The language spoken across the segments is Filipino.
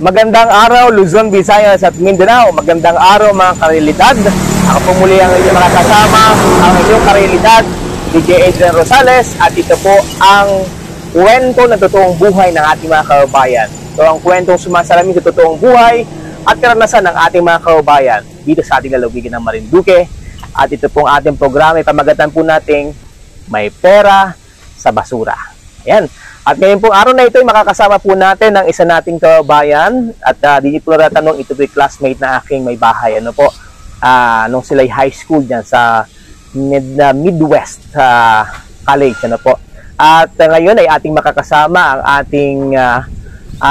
Magandang araw Luzon, Visayas at Mindanao. Magandang araw mga karealidad. Ako po muli ang inyong mga kasama, ang inyong karealidad, DJ Adrian Rosales, at ito po ang kwento ng totoong buhay ng ating mga kababayan. Ito ang kwentong sumasalamin sa totoong buhay at karanasan ng ating mga kababayan dito sa ating lalawigan ng Marinduque. At ito pong ating programa, pamagatan po nating May Pera sa Basura. Ayan. At ngayon pong araw na ito ay makakasama po natin ang isa nating kababayan at di po natanong, ito po yung classmate na aking may bahay. Ano po, nung sila'y high school dyan sa Midwest College. Ano po. At ngayon ay ating makakasama ang ating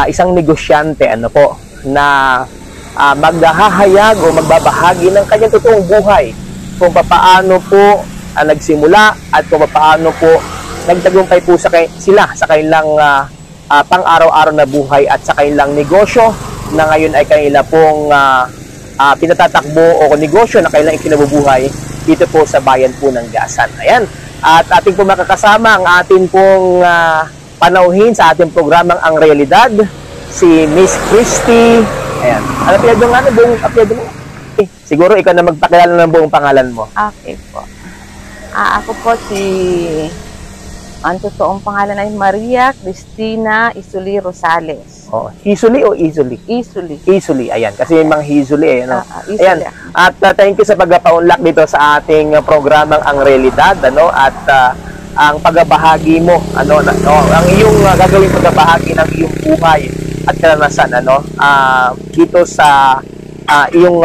isang negosyante, ano po, na maghahayag o magbabahagi ng kanyang totoong buhay kung paano po nagsimula at kung paano po nagtagumpay po sila sa kanilang pang-araw-araw na buhay at sa kanilang negosyo na ngayon ay kanila pong pinatatakbo o negosyo na kanilang ikinabubuhay dito po sa bayan po ng Gasan. Ayan. At ating po makakasama ang ating pong panauhin sa ating programang Ang Realidad, si Miss Christy. Ayan. Ano pinado nga na buong apelyido mo? Siguro ikaw na magpakilala ng buong pangalan mo. Okay po. Ako po ang totoong pangalan ay Maria Cristina Isuli Rosales. Oh, Isuli o Isuli? Isuli. Isuli, ayan. Kasi yung mga Isuli eh. No? Isuli. Ayan. At thank you sa pagpapaunlak dito sa ating programang Ang Realidad. Ano? At ang pagbabahagi mo, ang iyong gagawing pagbabahagi ng iyong buhay at karanasan, dito sa iyong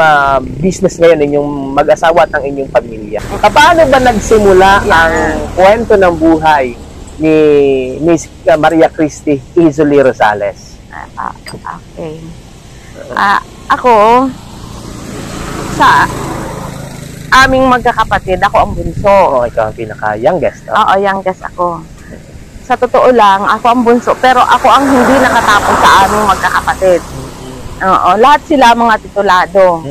business ngayon, inyong mag-asawa at ang inyong pamilya. Paano ba nagsimula ang kwento ng buhay ni Miss Maria Christy Isuli Rosales? Okay. Ako, sa aming magkakapatid, ako ang bunso. Oh, ikaw ang pinaka-youngest. Oo, youngest ako. Sa totoo lang, ako ang bunso, pero ako ang hindi nakatapos sa aming magkakapatid. Oo, lahat sila mga titulado.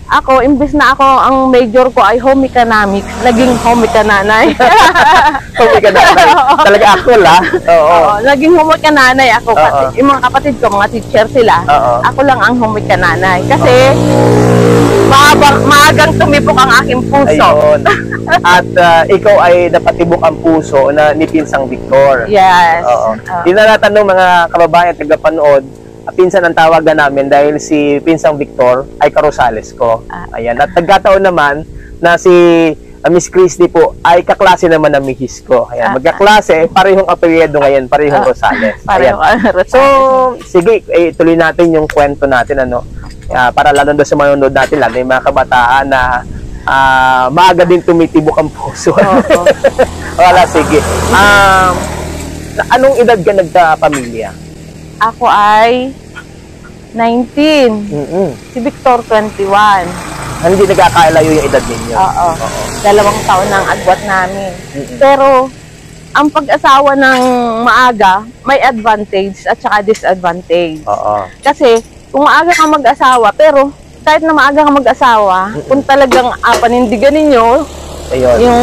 Ako, imbis na ako, ang major ko ay home economics, naging home economics. Home economics. Talaga ako la. Oo. Naging home economics ako. Kasi yung mga kapatid ko, mga teacher sila. Ako lang ang home economics. Kasi maagang tumipok ang aking puso. Ayun. At ikaw ay napatibok ang puso ni Pinsang Victor. Yes. Oo. Di na natanong mga kababayan at tagapanood, pinsan ang tawagan namin dahil si Pinsang Victor ay karosales ko. Ayan. At nagkataon naman na si Miss Christy po ay kaklase naman ng mihis ko. Ayan. Magkaklase, parehong apelyido ngayon, parehong Rosales. Ayan. So, sige, tuloy natin yung kwento natin, para lalo doon sa manonood natin, lalo yung mga kabataan na maaga din tumitibok ang puso. Wala, sige. Anong edad ka nagka-pamilya? Ako ay 19. Si Victor 21. Hindi nagkakailayo yung edad ninyo? Oo. 2 taon ng agwat namin. Pero ang pag-asawa ng maaga, may advantage at saka disadvantage. Kasi kung maaga ka mag-asawa, pero kahit na maaga ka mag-asawa, kung talagang panindigan ninyo, yung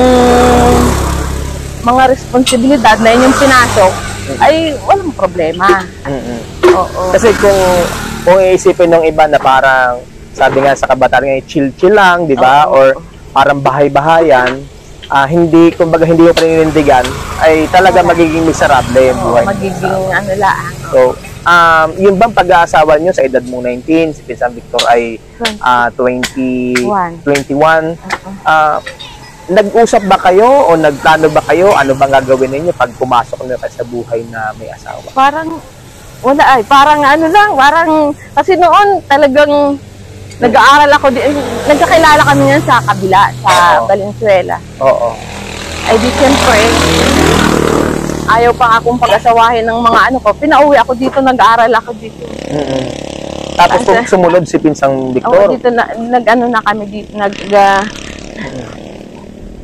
mga responsibilidad na inyong pinasok, ay walang problema. Kasi kung iisipin ng iba na parang sabi nga sa kabataan ngayon, chill-chill lang, di ba? Or parang bahay-bahayan, kumbaga hindi mo paninindigan, ay talaga magiging miserable yung buhay. Magiging lang. So, yung bang pag-aasawa nyo sa edad mong 19, si Pinsang Victor ay 21, nag-usap ba kayo o nagplano ba kayo? Ano bang gagawin ninyo pag pumasok nyo sa buhay na may asawa? Parang, wala parang kasi noon talagang nag-aaral ako, nagkakilala kami niyan sa kabila, sa Valenzuela. Ay di siyempre, ayaw pa akong pag-asawahin ng mga pinauwi ako dito, nag-aaral ako dito. Tapos kung sumunod si Pinsang Victor? Dito na kami dito,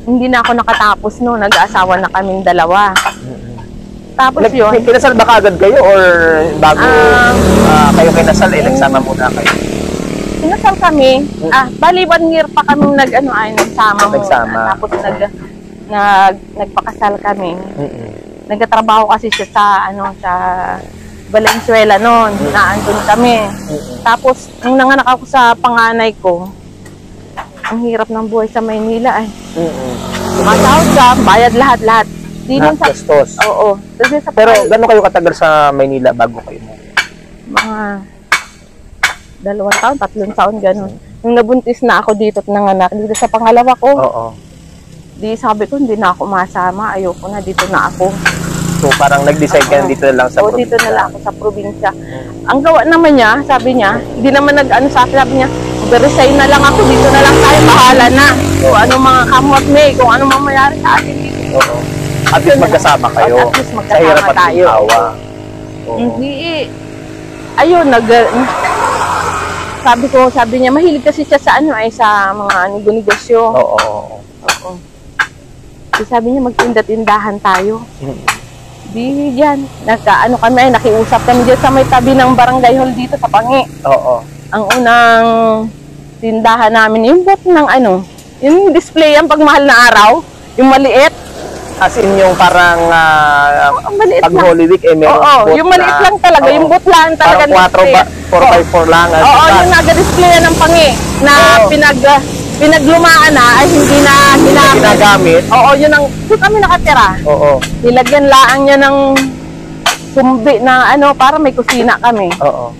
hindi na ako nakatapos nag-aasawa na kaming dalawa. Tapos yun. Kinasal ba kagad kayo or bago kayo kinasal nagsama muna kayo? Kinasal kami. Bali 1 year pa kami nagsama. Tapos nagpakasal kami. Nagtatrabaho kasi siya sa Valenzuela noon. Naandun kami. Tapos, nung nanganak ako sa panganay ko, ang hirap ng buhay sa Maynila ay. Sumasahod ka, bayad lahat-lahat. Di lang sa gastos. Oo. Kasi sa Pero gano'n kayo katagal sa Maynila bago kayo mo? mga 2 taon, 3 taon, gano'n. Nung nabuntis na ako dito at nanganak, dito sa pangalawa ko, Oo. di sabi ko, hindi na ako masama. Ayoko na, dito na ako. So parang nag-decide ka na dito na lang sa Oo, dito na lang ako sa probinsya. Ang gawa naman niya, sabi niya, hindi naman nag-ano sa akin, sabi niya, mag-resign na lang ako, dito na lang tayo, bahala na. Kung ano mga kamot may, kung ano mga mayari sa atin dito. Oo. At least magkasama kayo. At least magkasama sa hirap at tayo. ginhawa. Oo. Hindi ayun, sabi niya, mahilig kasi siya sa ano ay sa mga negosyo. Oo. So, sabi niya, magtinda-tindahan tayo. Di yan, nagkaano kami, nakiusap kami dyan sa may tabi ng barangay hall dito sa Pangi. Oo. Ang unang tindahan namin, yung bot ng ano, yung display ang pagmahal na araw, yung maliit. As in yung parang Maliit pag lang. Holy Week, meron Oo, bot yung maliit lang talaga, yung bot lang talaga. Parang 4x4 lang. Oo, yung naga-display ng Pangi na pinaglumaan na ay hindi na ginagamit. Oo, yun ang doon kami nakatira. Oo. Nilagyan laang niya ng sumbi na ano, para may kusina kami. Oo.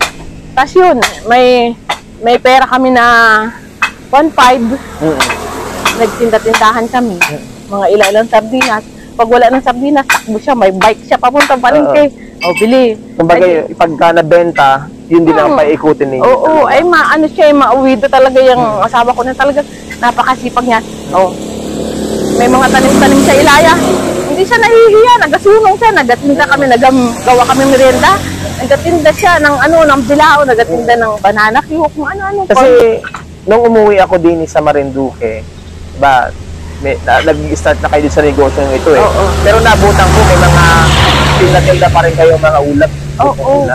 Tapos yun, may pera kami na 1.5. Nagtinda-tindahan kami. Mga ilang sardinas. Pag wala ng sardinas, takbo siya. May bike siya papuntang palengke. O, bili. Kumbaga, pagka nabenta, yun din ang paikutin ninyo. Oo, ay maano siya, mauwi doon talaga yung asawa ko na talaga. Napakasipag niya. Oh, may mga tanim-tanim sa Ilaya. Hindi siya nahihiya, nagasunong siya, nagatinda kami, nagawa kami merienda. Nagatinda siya ng ano, ng bilao, nagatinda ng banana cue, kung ano-ano. Kasi, nung umuwi ako din sa Marinduque, nag-start na kayo din sa negosyo ito eh. Oo. Pero nabutan ko, may mga tinda pa rin kayo mga ulam. Oo.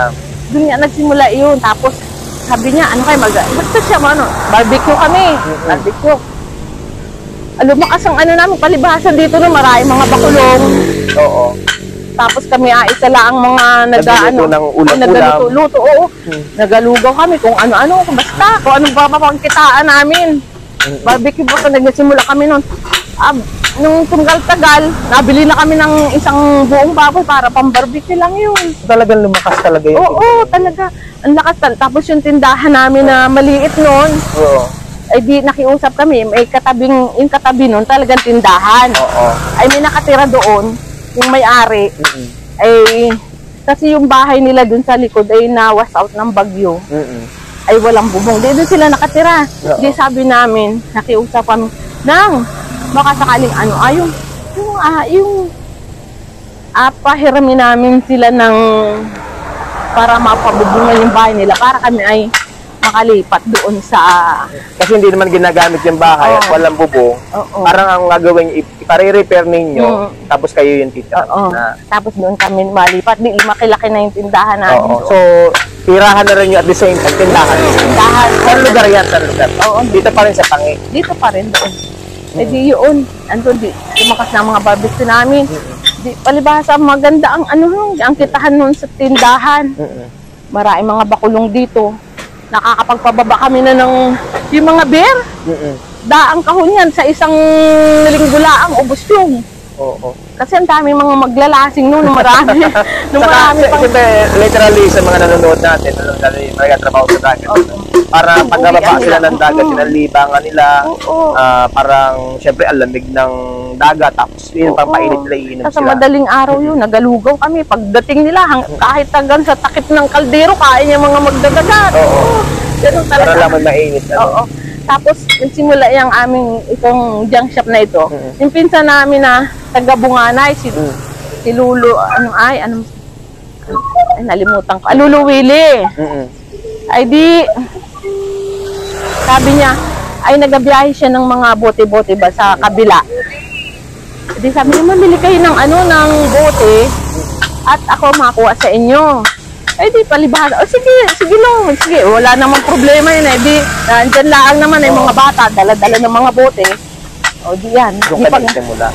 Doon nga nagsimula yun. Tapos, sabi niya, ano kayo basta siya, barbecue kami. Barbecue. Lumakas ang ano namin, palibasan dito no, maraming mga bakulong. Oo. Tapos kami isa lang ang mga nagaluto. Oo. Nagalugaw kami kung ano-ano, basta, kung anong papapagkitaan namin. Barbecue po, nagsimula kami nun. Nung tunggal-tagal, nabili na kami ng isang buong baboy para pang-barbecue lang yun. Talagang lumakas talaga yun. Oo, talaga. Ang lakas talaga. Tapos yung tindahan namin na maliit nun, ay di nakiusap kami, may yung katabi nun, talagang tindahan. Oo. Ay may nakatira doon, yung may-ari, ay kasi yung bahay nila dun sa likod ay nawas out ng bagyo. Ay walang bubong. Di doon sila nakatira. Di sabi namin, nakiusap kami, nang baka sakaling pahiramin namin sila ng para mapabubungan yung bahay nila para kami ay makalipat doon sa kasi hindi naman ginagamit yung bahay at walang bubong. Parang ang gagawin ipare-repair ninyo tapos kayo yung titira. Tapos doon kami malipat. Di lumaki-laki na yung tindahan namin. So tirahan na rin yung at the same time tindahan. Saan lugar yan? Dito pa rin sa Pangi. Dito pa rin doon. Di yun. Andun lumakas na mga barbecue namin. Palibhasa maganda ang ang kitahan nun sa tindahan. Maraming mga bakulong dito. Nakakapagpababa kami na ng yung mga beer. Daang kahon yan sa isang linggo laang ubos yung. Kasi ang dami mga maglalasing noon, marami. Siyempre, literally sa mga nanonood natin, nagtatrabaho sa dagat. Para pagbaba sila ng dagat, sinalibangan nila. Parang, siyempre, ang lamig ng dagat. Tapos, yun, pang painit nila, iinom sila. Sa madaling araw yun, nagalugaw kami. Pagdating nila, kahit hanggang sa takip ng kaldero, kaya niya mga magdadagat. Ganun talaga. Para lang may mainit. Tapos, nagsimula yung aming itong junk shop na ito. Yung pinsan namin na taga-Bunganay, si Lulu, nalimutan ko. Lulu Willie. Ay di, sabi niya, ay nagabiyahe siya ng mga bote-bote ba sa kabila. Di sabi niya, mamili kayo ng ng bote at ako makuha sa inyo. Ay di palibhasa. Sige lang. Sige, wala namang problema yun eh. Di, nandyan lang naman ay mga bata, dala-dala ng mga bote. O di yan. Doon Di ka pa- nagsimula.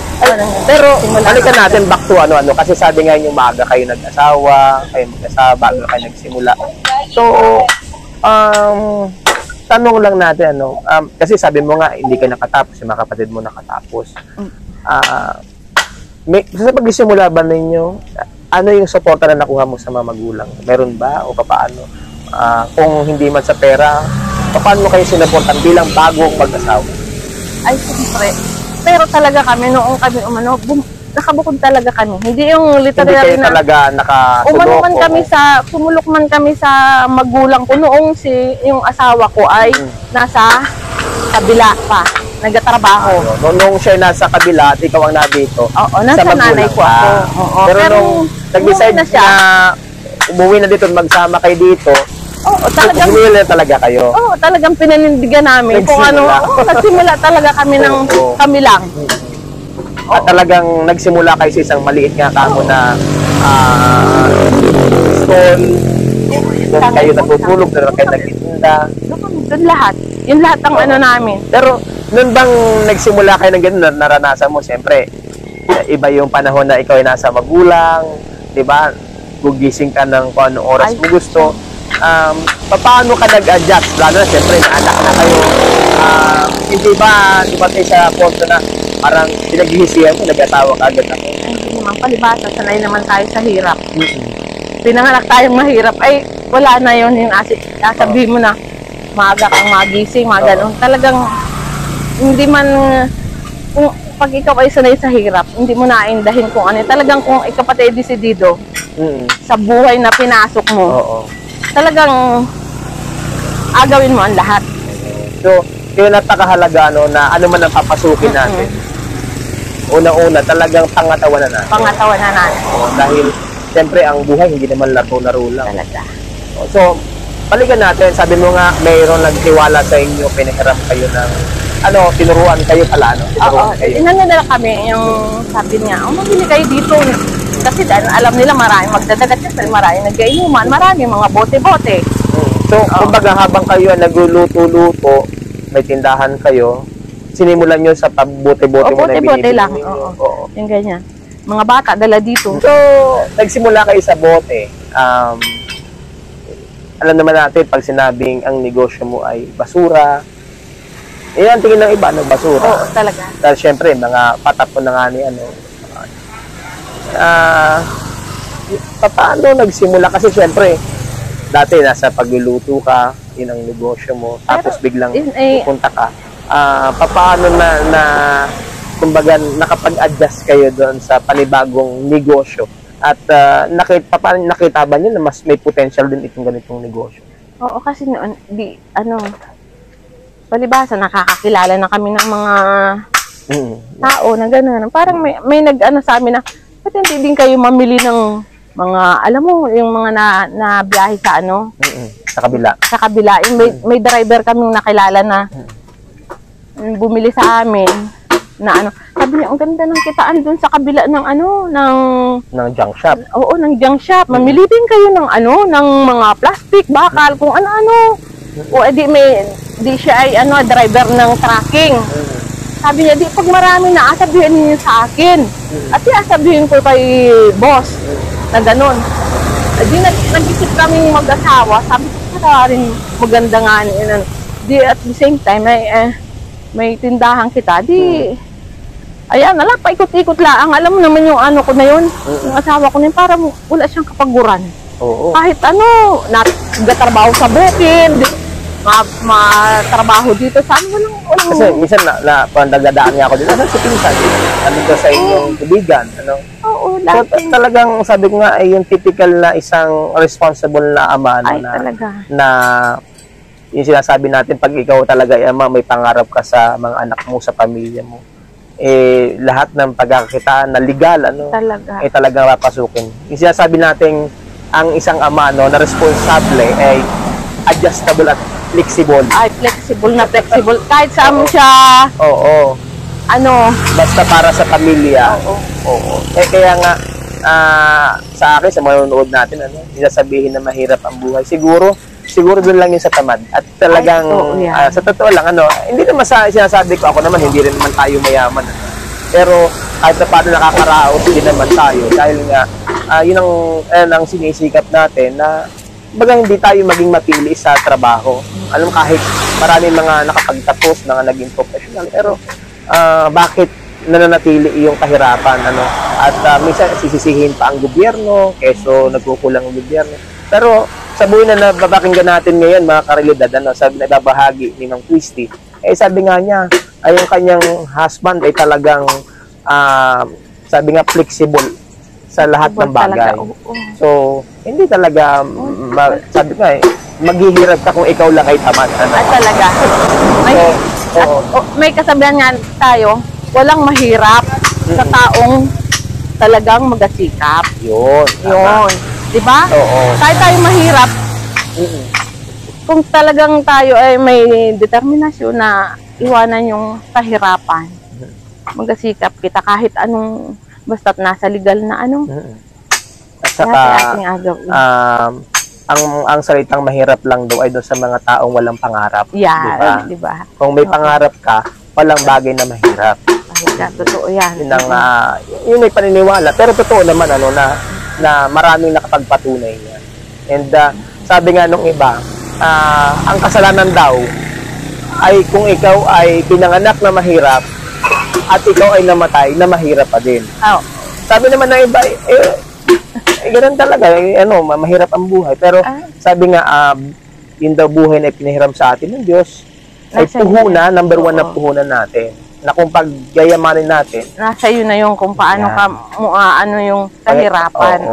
Pero, Balikan natin back to ano, kasi sabi nga yung maaga kayo nag-asawa, kayo mag-asawa, bago kayo nagsimula. So, tanong lang natin, kasi sabi mo nga, hindi ka nakatapos, yung mga kapatid mo nakatapos. Sa pagsisimula ba ninyo, ano yung suporta na nakuha mo sa mga magulang? Meron ba o paano? Kung hindi man sa pera, paano mo kayo sinuportan bilang bagong mag-asawa? ay, siyempre. Pero talaga kami, noong kami umano, nakabukod talaga kami. Hindi yung Hindi literal kayo na talaga nakasulok? umano man kami sumulok man kami sa magulang ko noong yung asawa ko ay nasa kabila pa, nagtatrabaho. Nung siya nasa kabila at ikaw ang nandito, Oo, nasa magulang. nanay ko ako. Oo, Pero nung nag-decide umuwi na siya. na umuwi na dito, magsama kayo dito, Oo, talagang umuwi na talaga kayo. Oo, talagang pinanindigan namin kung ano. Nagsimula. Nagsimula talaga kami ng Oo. kami lang. At talagang nagsimula kayo sa isang maliit nga kamo na stall. Doon kayo natutulog, doon kayo nagtitinda. Doon lahat. Yun lahat ang ano namin. Pero noon bang nagsimula kayo ng ganun, naranasan mo, siyempre, iba yung panahon na ikaw ay nasa magulang, di ba? Gugising ka ng kung anong oras mo gusto. Paano ka nag-adjust? Lalo na, siyempre, naanak na kayo. Hindi ba dumating sa punto na parang pinaghihisihan mo, nag-asawa ka agad ako? Ay, hindi naman palibasa. Sanay naman tayo sa hirap. Pinanganak tayong mahirap. Ay, wala na yun. Yung sabihin mo na, maaga kang magising, mga ganun. Talagang, hindi man, kung pag ikaw ay sanay sa hirap, hindi mo naindahin kung ano. Talagang kung ikaw pati ay desidido sa buhay na pinasok mo, talagang agawin mo ang lahat. So, kaya napakahalaga na ano man ang papasukin natin. Una-una, talagang pangatawanan natin. Pangatawan na natin. Dahil, siyempre, ang buhay hindi naman laro-laro lang. Talaga. So, balikan natin, sabi mo nga, mayroon nagtiwala sa inyo, pinahiram kayo ng, tinuruan kayo pala, Oo, Tinuruan kayo. inanadala kami yung sabi niya, mabili kayo dito. Kasi dahil alam nila maraming magdadagat kasi maraming nag-iinuman, maraming mga bote-bote. So, kumbaga habang kayo nagluluto-luto, may tindahan kayo, sinimulan nyo sa pagbote-bote mo na bote-bote binibili lang. ninyo. Oo. Yung ganyan. Mga bata dala dito. So, nagsimula kayo sa bote. Alam naman natin, pag sinabing ang negosyo mo ay basura, ang tingin ng iba, basura. Oo, talaga. Dahil syempre, mga patapon na nga ni paano nagsimula? Kasi syempre, dati nasa pagluluto ka, yun ang negosyo mo, tapos biglang pupunta ka. Paano na kumbaga, nakapag-adjust kayo doon sa panibagong negosyo? At nakita ba niyo na mas may potential din itong ganitong negosyo? Oo, kasi noon, palibasa, nakakakilala na kami ng mga tao na gano'n. Parang may nag-ano sa amin na, ba't hindi din kayo mamili ng mga, alam mo, yung mga na biyahe sa Sa kabila. Sa kabila. Yung may driver kaming nakilala na bumili sa amin na sabi niya, ang ganda ng kitaan dun sa kabila ng ng junk shop. Oo, ng junk shop. Mamili din kayo ng ng mga plastic, bakal, kung ano-ano. O di siya ay driver ng trucking. Sabi niya, di pag marami na, sabihin niyo sa akin. At sabihin ko kay boss na gano'n. Di nag-isip kaming mag-asawa. Sabi ko, rin maganda nga niya. Di at the same time, may tindahan kita. Di, ayan, paikot-ikot lang. Alam mo naman yung ko na yun. Yung asawa ko na yun, parang wala siyang kapaguran. Oo. Kahit nagtatrabaho sa bukid, matrabaho dito sa walang kasi minsan nagdadaan nga ako dito sa pinsan nandito sa inyong tubigan Oo, so, talagang sabi ko nga ay yung typical na isang responsible na ama talaga. Na yung sinasabi natin pag ikaw talaga ay ama, may pangarap ka sa mga anak mo, sa pamilya mo, lahat ng pagkakakitaan na legal talaga. Talagang papasukin. Yung sinasabi natin ang isang ama na responsable ay adjustable at flexible. Ay, flexible. Kahit saan mo siya, Oo. Basta para sa pamilya. Oo. Kaya nga, sa akin, sa manonood natin, sinasabihin na mahirap ang buhay. Siguro, siguro doon lang yun sa tamad. At talagang, sa totoo lang, hindi naman sinasabi ko, ako naman, hindi rin naman tayo mayaman. Pero, kahit na paano nakakaraos din naman tayo. Dahil nga, yun ang sinisikap natin na, baga hindi tayo maging mapili sa trabaho. Alam, kahit maraming mga nakapagtapos, mga naging professional, pero, bakit nananatili yung kahirapan, at minsan sisisihin pa ang gobyerno, keso nagkukulang ang gobyerno. Pero sa buhay na nababakinggan natin ngayon, mga karealidad, sabi na babahagi ni Mang Christy, sabi nga niya, ay yung kanyang husband ay talagang, sabi nga, flexible sa lahat ng bagay. So, hindi talaga, sabi nga maghihirap ka kung ikaw lang ay tamad. Talaga. May kasabihan nga tayo, walang mahirap sa taong talagang magasikap. Yun. Diba? Oo. Kahit tayo mahirap, kung talagang tayo ay may determinasyon na iwanan yung kahirapan, magasikap kita kahit anong, basta't nasa legal na At saka, ang salitang mahirap lang daw ay doon sa mga taong walang pangarap. Yan, diba? Kung may pangarap ka, walang bagay na mahirap. Totoo yan. Yun may paniniwala. Pero totoo naman, na maraming nakapagpatunay niya. And sabi nga nung iba, ang kasalanan daw ay kung ikaw ay pinanganak na mahirap at ikaw ay namatay na mahirap pa din. Sabi naman ng iba, ganun talaga, mahirap ang buhay. Pero sabi nga, yun daw buhay na pinahiram sa atin ng Diyos, ay puhunan, number 1 na puhunan natin. Na kung pagyayamanin natin, nasa iyo na yung kung paano ka yung kahirapan.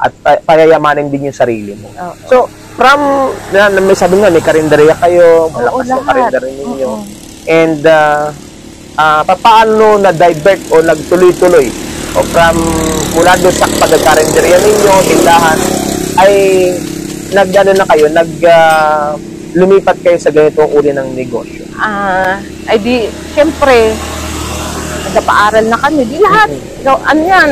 At payayamanin din yung sarili mo. So, from, may sabi nga, may karinderya kayo, malakas yung karinderya ninyo. And, paano na-divert o nagtuloy-tuloy o from mula doon sa pagkakarinderya ninyo, tindahan, ay lumipat kayo sa ganitong uri ng negosyo? Ay di, siyempre, nagpaaral na kami. Di lahat. Yan,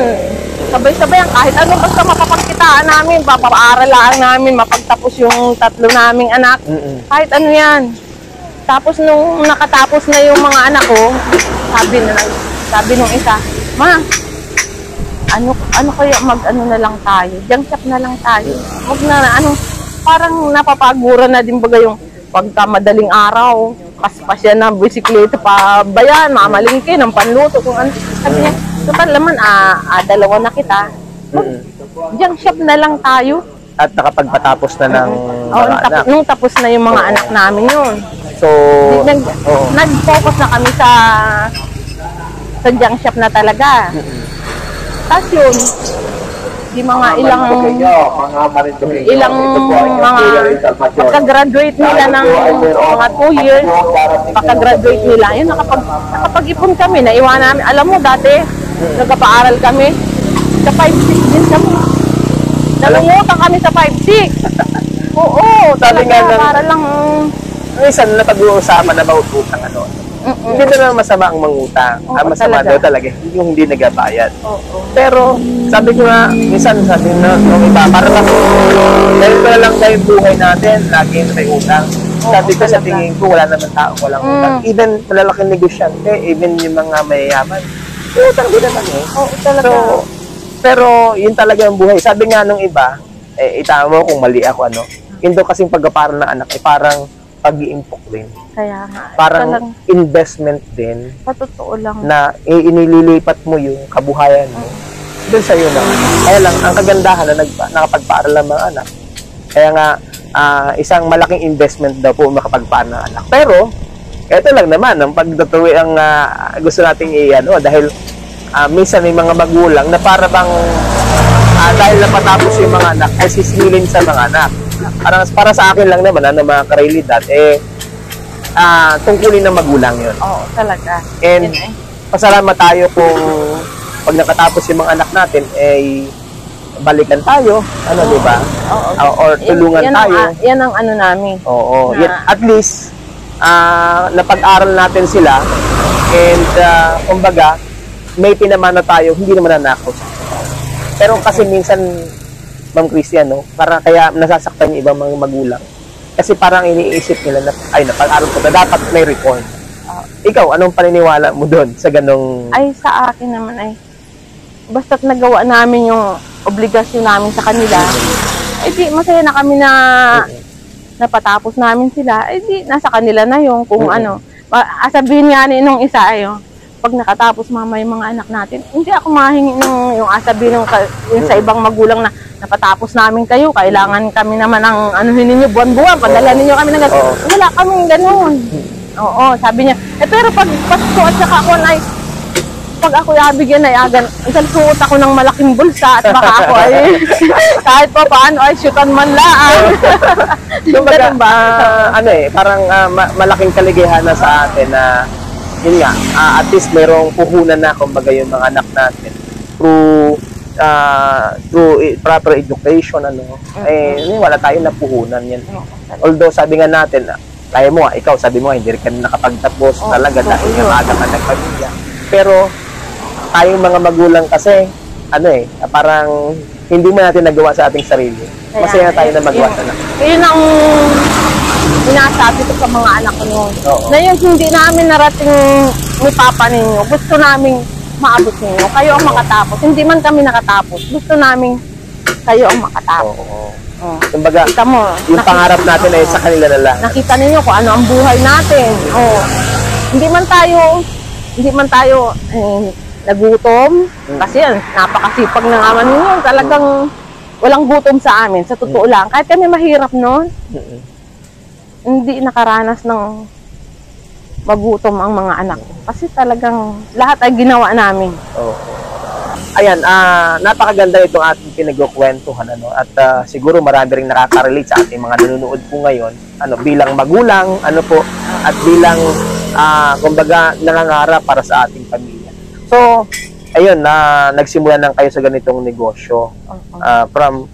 sabay-sabay kahit ano basta mapapagkitaan namin, papaaral lang namin, mapagtapos yung 3 naming anak. Kahit ano yan. Tapos nung nakatapos na yung mga anak ko, sabi nung isa, Ma, ano kaya mag-ano na lang tayo? Junk shop na lang tayo. Huwag na, parang napapagura na din baga yung pagka madaling araw, paspas yan ng bisikleta pa ba yan, mamalingki ng panluto, kung ano. Sabi niya, total naman, 2 na kita. Junk shop na lang tayo. At nakapagpatapos na ng mga anak. Nung tapos na yung mga anak namin yun. So, nag-focus na kami sa junk shop na talaga. Tapos yun, di mga ilang pagka-graduate nila ng mga 2 years, pagka-graduate nila, yun, nakapag-ipon kami, naiwan namin. Alam mo, dati, nagpapaaral kami, sa 5-6 din kami. Nalungutang kami sa 5-6. Oo, talaga, para lang... Minsan, napag-uusapan na about utang, hindi na masama ang mangutang. Masama daw talaga, yung hindi nagabayad. Pero, sabi ko nga, minsan sabi na, nung iba, para lang, dahil ko na lang tayo buhay natin, lagi may utang. Sabi ko sa tingin ko, wala naman tao, walang utang. Even malalaking negosyante, even yung mga mayayaman, may utang din naman talaga. So, pero, yun talaga yung buhay. Sabi nga nung iba, itama mo kung mali ako, yun daw kasing pagkaparal ng anak, parang pag-iimpok din. Kaya nga. Parang investment din. Totoo lang. Na inililipat mo yung kabuhayan mo. Doon sa'yo na. Kaya lang, ang kagandahan na nakapagpaaral ng mga anak. Kaya nga, isang malaking investment daw po makapagpaaral ng anak. Pero, ito lang naman, ang pagtutuwi ang gusto nating dahil minsan may mga magulang na para bang dahil napatapos yung mga anak, ay sisingilin sa mga anak. Para sa akin lang naman, mga karealidad, tungkulin ng magulang yun. Oo, talaga. And pasalamat tayo kung pag nakatapos yung mga anak natin, balikan tayo, di ba? Or tulungan tayo. Yan ang namin. Oo. At least, napag-aral natin sila, and kumbaga, may pinamana tayo, hindi naman nanakaw. Pero kasi minsan, Ma'am Christian, para kaya nasasaktan yung ibang mga magulang. Kasi parang iniisip nila na, ay, napag-aral ko na, dapat may return. Ikaw, anong paniniwala mo doon sa ganong... Ay, sa akin naman ay, basta't nagawa namin yung obligasyon namin sa kanila, eh di, masaya na kami na napatapos namin sila, eh di, nasa kanila na yung kung ano. Sabihin nga ni nung isa ay, pag nakatapos mama yung mga anak natin, hindi ako mahingi nung yung sabihin yung sa ibang magulang na napatapos namin kayo, kailangan kami naman ang anuhin ninyo buwan-buwan, padala ninyo kami ng gano'n. Wala kaming gano'n. Oo, sabi niya. Pero pag Pasko at saka ako ay, pag ako ibigyan ay agan, suot ako ng malaking bulsa at baka ako ay kahit pa paano ay syutan man lang. Kumbaga, parang malaking kaligayahan na sa atin na yun nga, at least mayroong puhunan na kumbaga yung mga anak natin through proper education, wala tayong napuhunan yan. Although sabi nga natin, kaya mo, ikaw sabi mo, hindi rin ka nakapagtapos talaga dahil nga maaga ka nagpamilya. Pero tayong mga magulang kasi, parang hindi mo natin nagawa sa ating sarili. Masaya na tayo na magawa sa anak. Yun ang inasabi ko sa mga anak ko noon. Na yung hindi namin narating ni Papa ninyo, gusto namin maabot ninyo. Kayo ang makatapos. Hindi man kami nakatapos. Gusto namin kayo ang makatapos. Kumbaga, yung pangarap natin ay sa kanila na lang. Nakita ninyo kung ano ang buhay natin. Hindi man tayo nagutom. Kasi napakasipag na naman ninyo. Talagang walang gutom sa amin. Sa totoo lang. Kahit kami mahirap noon, hindi nakaranas ng magutom ang mga anak ko. Kasi talagang lahat ay ginawa namin. Ayan, napakaganda itong ating pinagkukwentuhan, at siguro marami ring nakaka-relate sa ating mga nanonood po ngayon, bilang magulang, at bilang, kumbaga, nangangarap para sa ating pamilya. So, ayun, nagsimula lang kayo sa ganitong negosyo. From,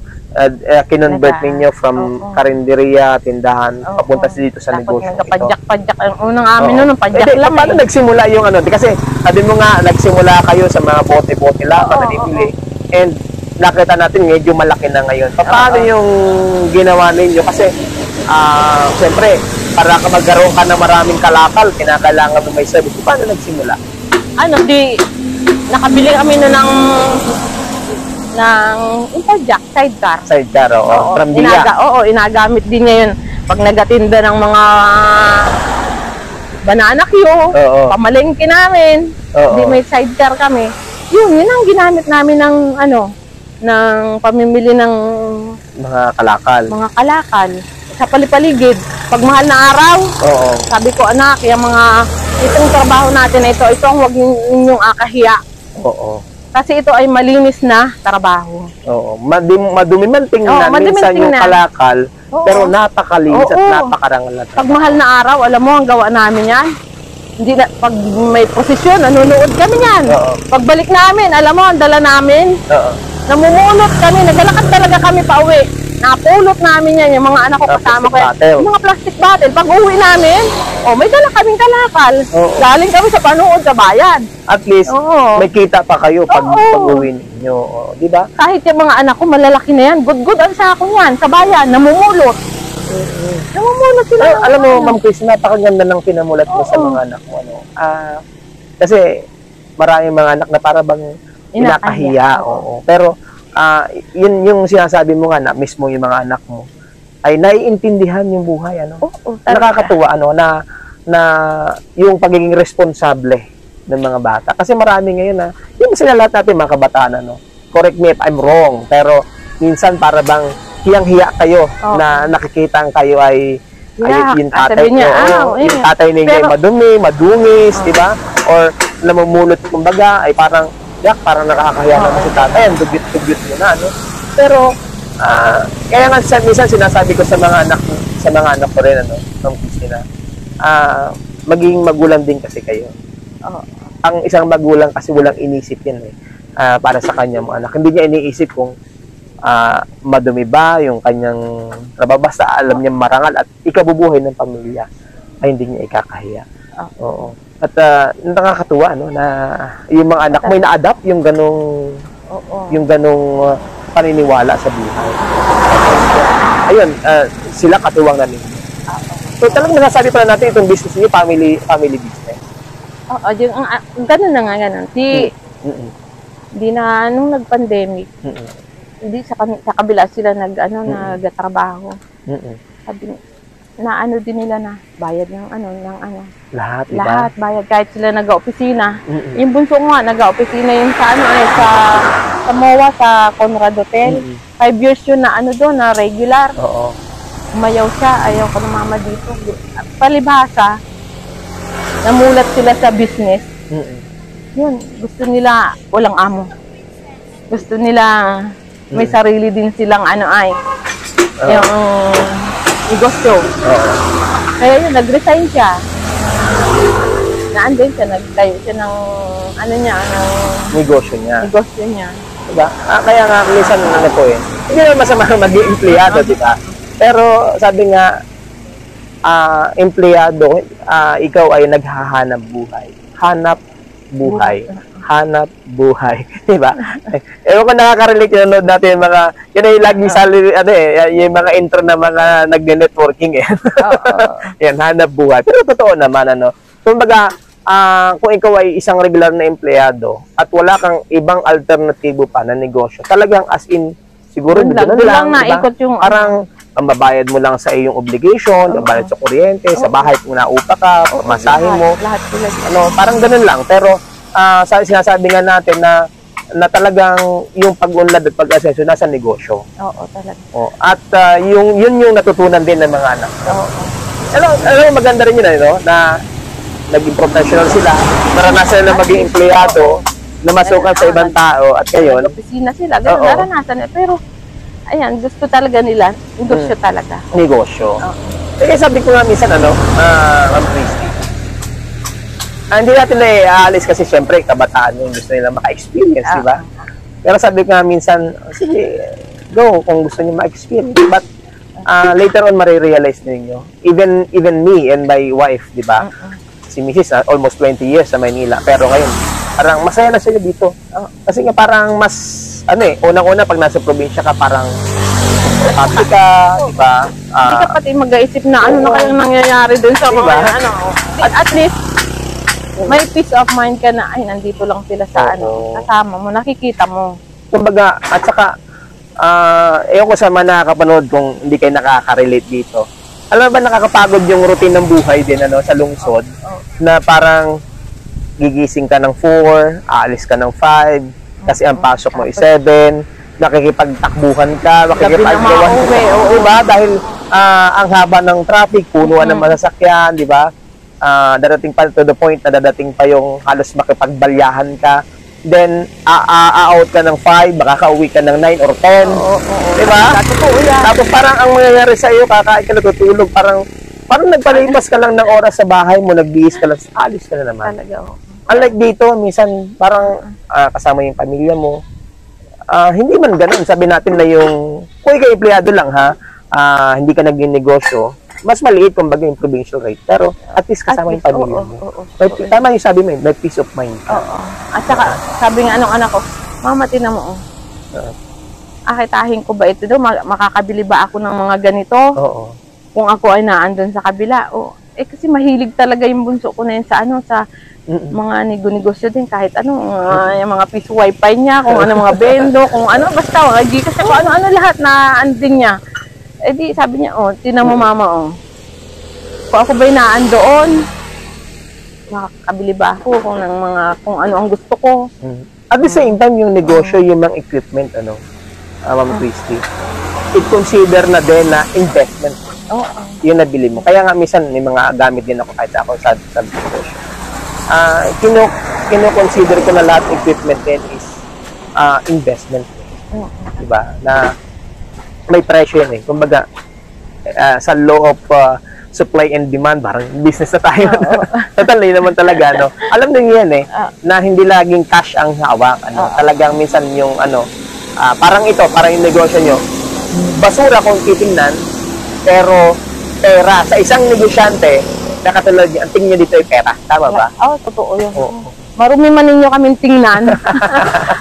kinonvert ninyo from karinderya, tindahan, papunta dito sa negosyo. Padyak-padyak. Ang unang amin noon, padyak lang. Paano nagsimula yung kasi sabi mo nga, nagsimula kayo sa mga bote-bote lang, nanibili. And nakita natin, medyo malaki na ngayon. Paano yung ginawa ninyo? Kasi, siyempre, para magkaroon ka ng maraming kalakal, kinakailangan mo may service. Paano nagsimula? Nakabili kami noon ng padyak, sidecar. Sidecar, from Dia. Inagamit din niya yun. Pag nagatinda ng mga banana queue, pamalengke namin, di may sidecar kami. Yun ang ginamit namin ng ng pamimili ng mga kalakal. Sa palipaligid. Pag mahal na araw, sabi ko, anak, itong trabaho natin na ito ang huwag ninyong akahiya. Kasi ito ay malinis na trabaho. Madumi man tingnan, minsan yung kalakal, pero napakalinis at napakarangal na trabaho. Pag mahal na araw, alam mo, ang gawa namin yan. Pag may posisyon, nanonood kami yan. Pagbalik namin, alam mo, ang dala namin. Namumulot kami, naglalakad talaga kami pa uwi. Napulot namin yan, yung mga anak ko kasama ko. Yung mga plastic bottle. Pag uwi namin, may dala kaming kalakal. Galing kami sa panood sa bayan. At least, may kita pa kayo pag uwi ninyo. Di ba? Kahit yung mga anak ko, malalaki na yan. Good ang sakong yan, sa bayan, namumulot. Namumulot sila. Alam mo, Ma'am Chris, napakaganda ng pinamulat mo sa mga anak mo. Kasi, maraming mga anak na para bang inakahiya. Pero, yun yung sinasabi mo nga na mismo yung mga anak mo ay naiintindihan yung buhay, nakakatuwa, na yung pagiging responsable ng mga bata. Kasi marami ngayon yung sila lahat natin mga kabataan, correct me if I'm wrong, pero minsan para bang hiyang-hiya kayo na nakikita kayo ay yung tatay nyo, yung tatay ninyo ay madumi, madungis, di ba? Or namumulot, kumbaga, ay parang parang nakakahiya naman si tatay, ang dugyot-dugyot mo na, Pero, kaya nga minsan sinasabi ko sa mga anak ko rin, ng Christina, maging magulang din kasi kayo. Ang isang magulang kasi walang inisip yan, para sa kanyang mga anak. Hindi niya iniisip kung madumi ba yung kanyang trabaho. Basta alam niya marangal at ikabubuhay ng pamilya ay hindi niya ikakahiya. At nakakatuwa na yung mga anak may na-adapt yung ganong paniniwala sa buhay. Ayun, sila katuwang na ninyo. So talagang nasasabi pala natin itong business niyo, family business. Oo, ganun na nga, ganun. Di na, nung nag-pandemic, hindi sa kabila sila nagtrabaho. Sabi, na ano din nila na bayad ng Lahat, diba? Lahat bayad, kahit sila nag-opisina. Yung bunso ko nga, nag-opisina yun sa sa MOA, sa Conrad Hotel. 5 years yun na doon, na regular. Oo. Umayaw siya, ayaw ko ng mama dito. Palibhasa, namulat sila sa business. Yun, gusto nila walang amo. Gusto nila may sarili din silang yung negosyo. Kaya yun, nag-resign siya. Naandun siya, nagtayo siya ng negosyo niya. Diba? Kaya nga, minsan hindi naman masama maging empleyado, diba? Pero sabi nga, empleyado, ikaw ay naghahanap buhay. Hanap buhay. Diba? Ewan ko nakaka-relate yung nanood natin yung mga, yun ay laging salary, yung mga intro na mga nagne-networking eh. Yan, hanap buhay. Pero totoo naman, kumbaga, kung ikaw ay isang regular na empleyado at wala kang ibang alternatibo pa na negosyo, talagang as in, siguro doon lang naikot yung parang mabayad mo lang sa iyong obligation, mabayad sa kuryente, sa bahay kung naupa ka, pamasahe mo. Lahat sila. Parang ganun lang. Pero sinasabi nga natin na talagang yung pag-unlad at pag-asenso nasa negosyo. Oo, talaga. At yun yung natutunan din ng mga anak. Alam, maganda rin yun, na naging professional sila, naranasan na maging empleyado, na masukan sa ibang tao, at ngayon, opisina sila, ganun, naranasan. Pero, ayan, gusto talaga nila, negosyo talaga. Negosyo. Kaya sabi ko nga minsan, Ma'am Christy, hindi natin na aalis kasi syempre, kabataan yung gusto nila maka-experience, di ba? Pero sabi ko nga minsan, sige, go kung gusto niyo ma-experience. But, later on, marirealize ninyo. Even me and my wife, di ba? Si Mrs. Almost 20 years sa Maynila. Pero ngayon, parang masaya na sila dito. Kasi nga parang mas, unang-una pag nasa probinsya ka, parang happy ka, di ba? Hindi ka pati mag-aisip na na kayang nangyayari dun sa mga, At least, may peace of mind ka na, ay, nandito lang sila sa kasama mo, nakikita mo. Kumbaga, at saka, ewan ko sa mga nakakapanood kung hindi kayo nakaka-relate dito. Alam ba, nakakapagod yung routine ng buhay din, sa lungsod, na parang gigising ka ng 4, aalis ka ng 5, kasi ang pasok mo is 7, nakikipagtakbuhan ka, makikipaggawan ka. Diba? Dahil ang haba ng traffic, punuan ng masasakyan, diba? Dadating pa to the point na dadating pa yung halos makipagbalyahan ka. Then, out ka ng 5, baka kauwi ka ng 9 or 10. Diba? Tapos parang ang mangyayari sa iyo, kakain ka natutulog, parang nagpalipas ka lang ng oras sa bahay mo, nagbihis ka lang, alis ka na naman. Unlike dito, minsan parang kasama yung pamilya mo. Hindi man ganun. Sabi natin na kung ikaw empleyado lang hindi ka naging negosyo, mas maliit kumbaga yung provincial rate. Pero at least kasama yung pamilya mo. Tama yung sabi mo, may peace of mind. At saka, sabi nga anak ko, mama, tinan mo, akitahin ko ba ito daw? Makakabili ba ako ng mga ganito? Kung ako ay naandun sa kabila. Kasi mahilig talaga yung bunso ko na yun sa mga negosyo din, kahit yung mga piso wifi niya, kung mga bendo, kung basta, kasi kung ano lahat na andin niya. Di sabi niya, tinan mo mama, kung ako ba'y naandoon, makakabili ba ako kung ano ang gusto ko. At the same time, yung negosyo, yung mga equipment, Ma'am Christy, i-consider na din na investment. Yung nabili mo. Kaya nga, minsan, may mga gamit din ako kahit ako sa negosyo. Kino-consider ko na lahat equipment din is investment. Diba? Na may presyo yan eh. Kumbaga, sa law of supply and demand, parang business na tayo. Totally naman talaga, Alam nyo yan eh, na hindi laging cash ang hawak. Talagang minsan yung, parang yung negosyo nyo, basura kung titingnan, pero pera. Sa isang negosyante, nakatulad niya, ang tingin niya dito ay pera. Tama ba? Totoo yun. Marumi man ninyo kaming tingnan.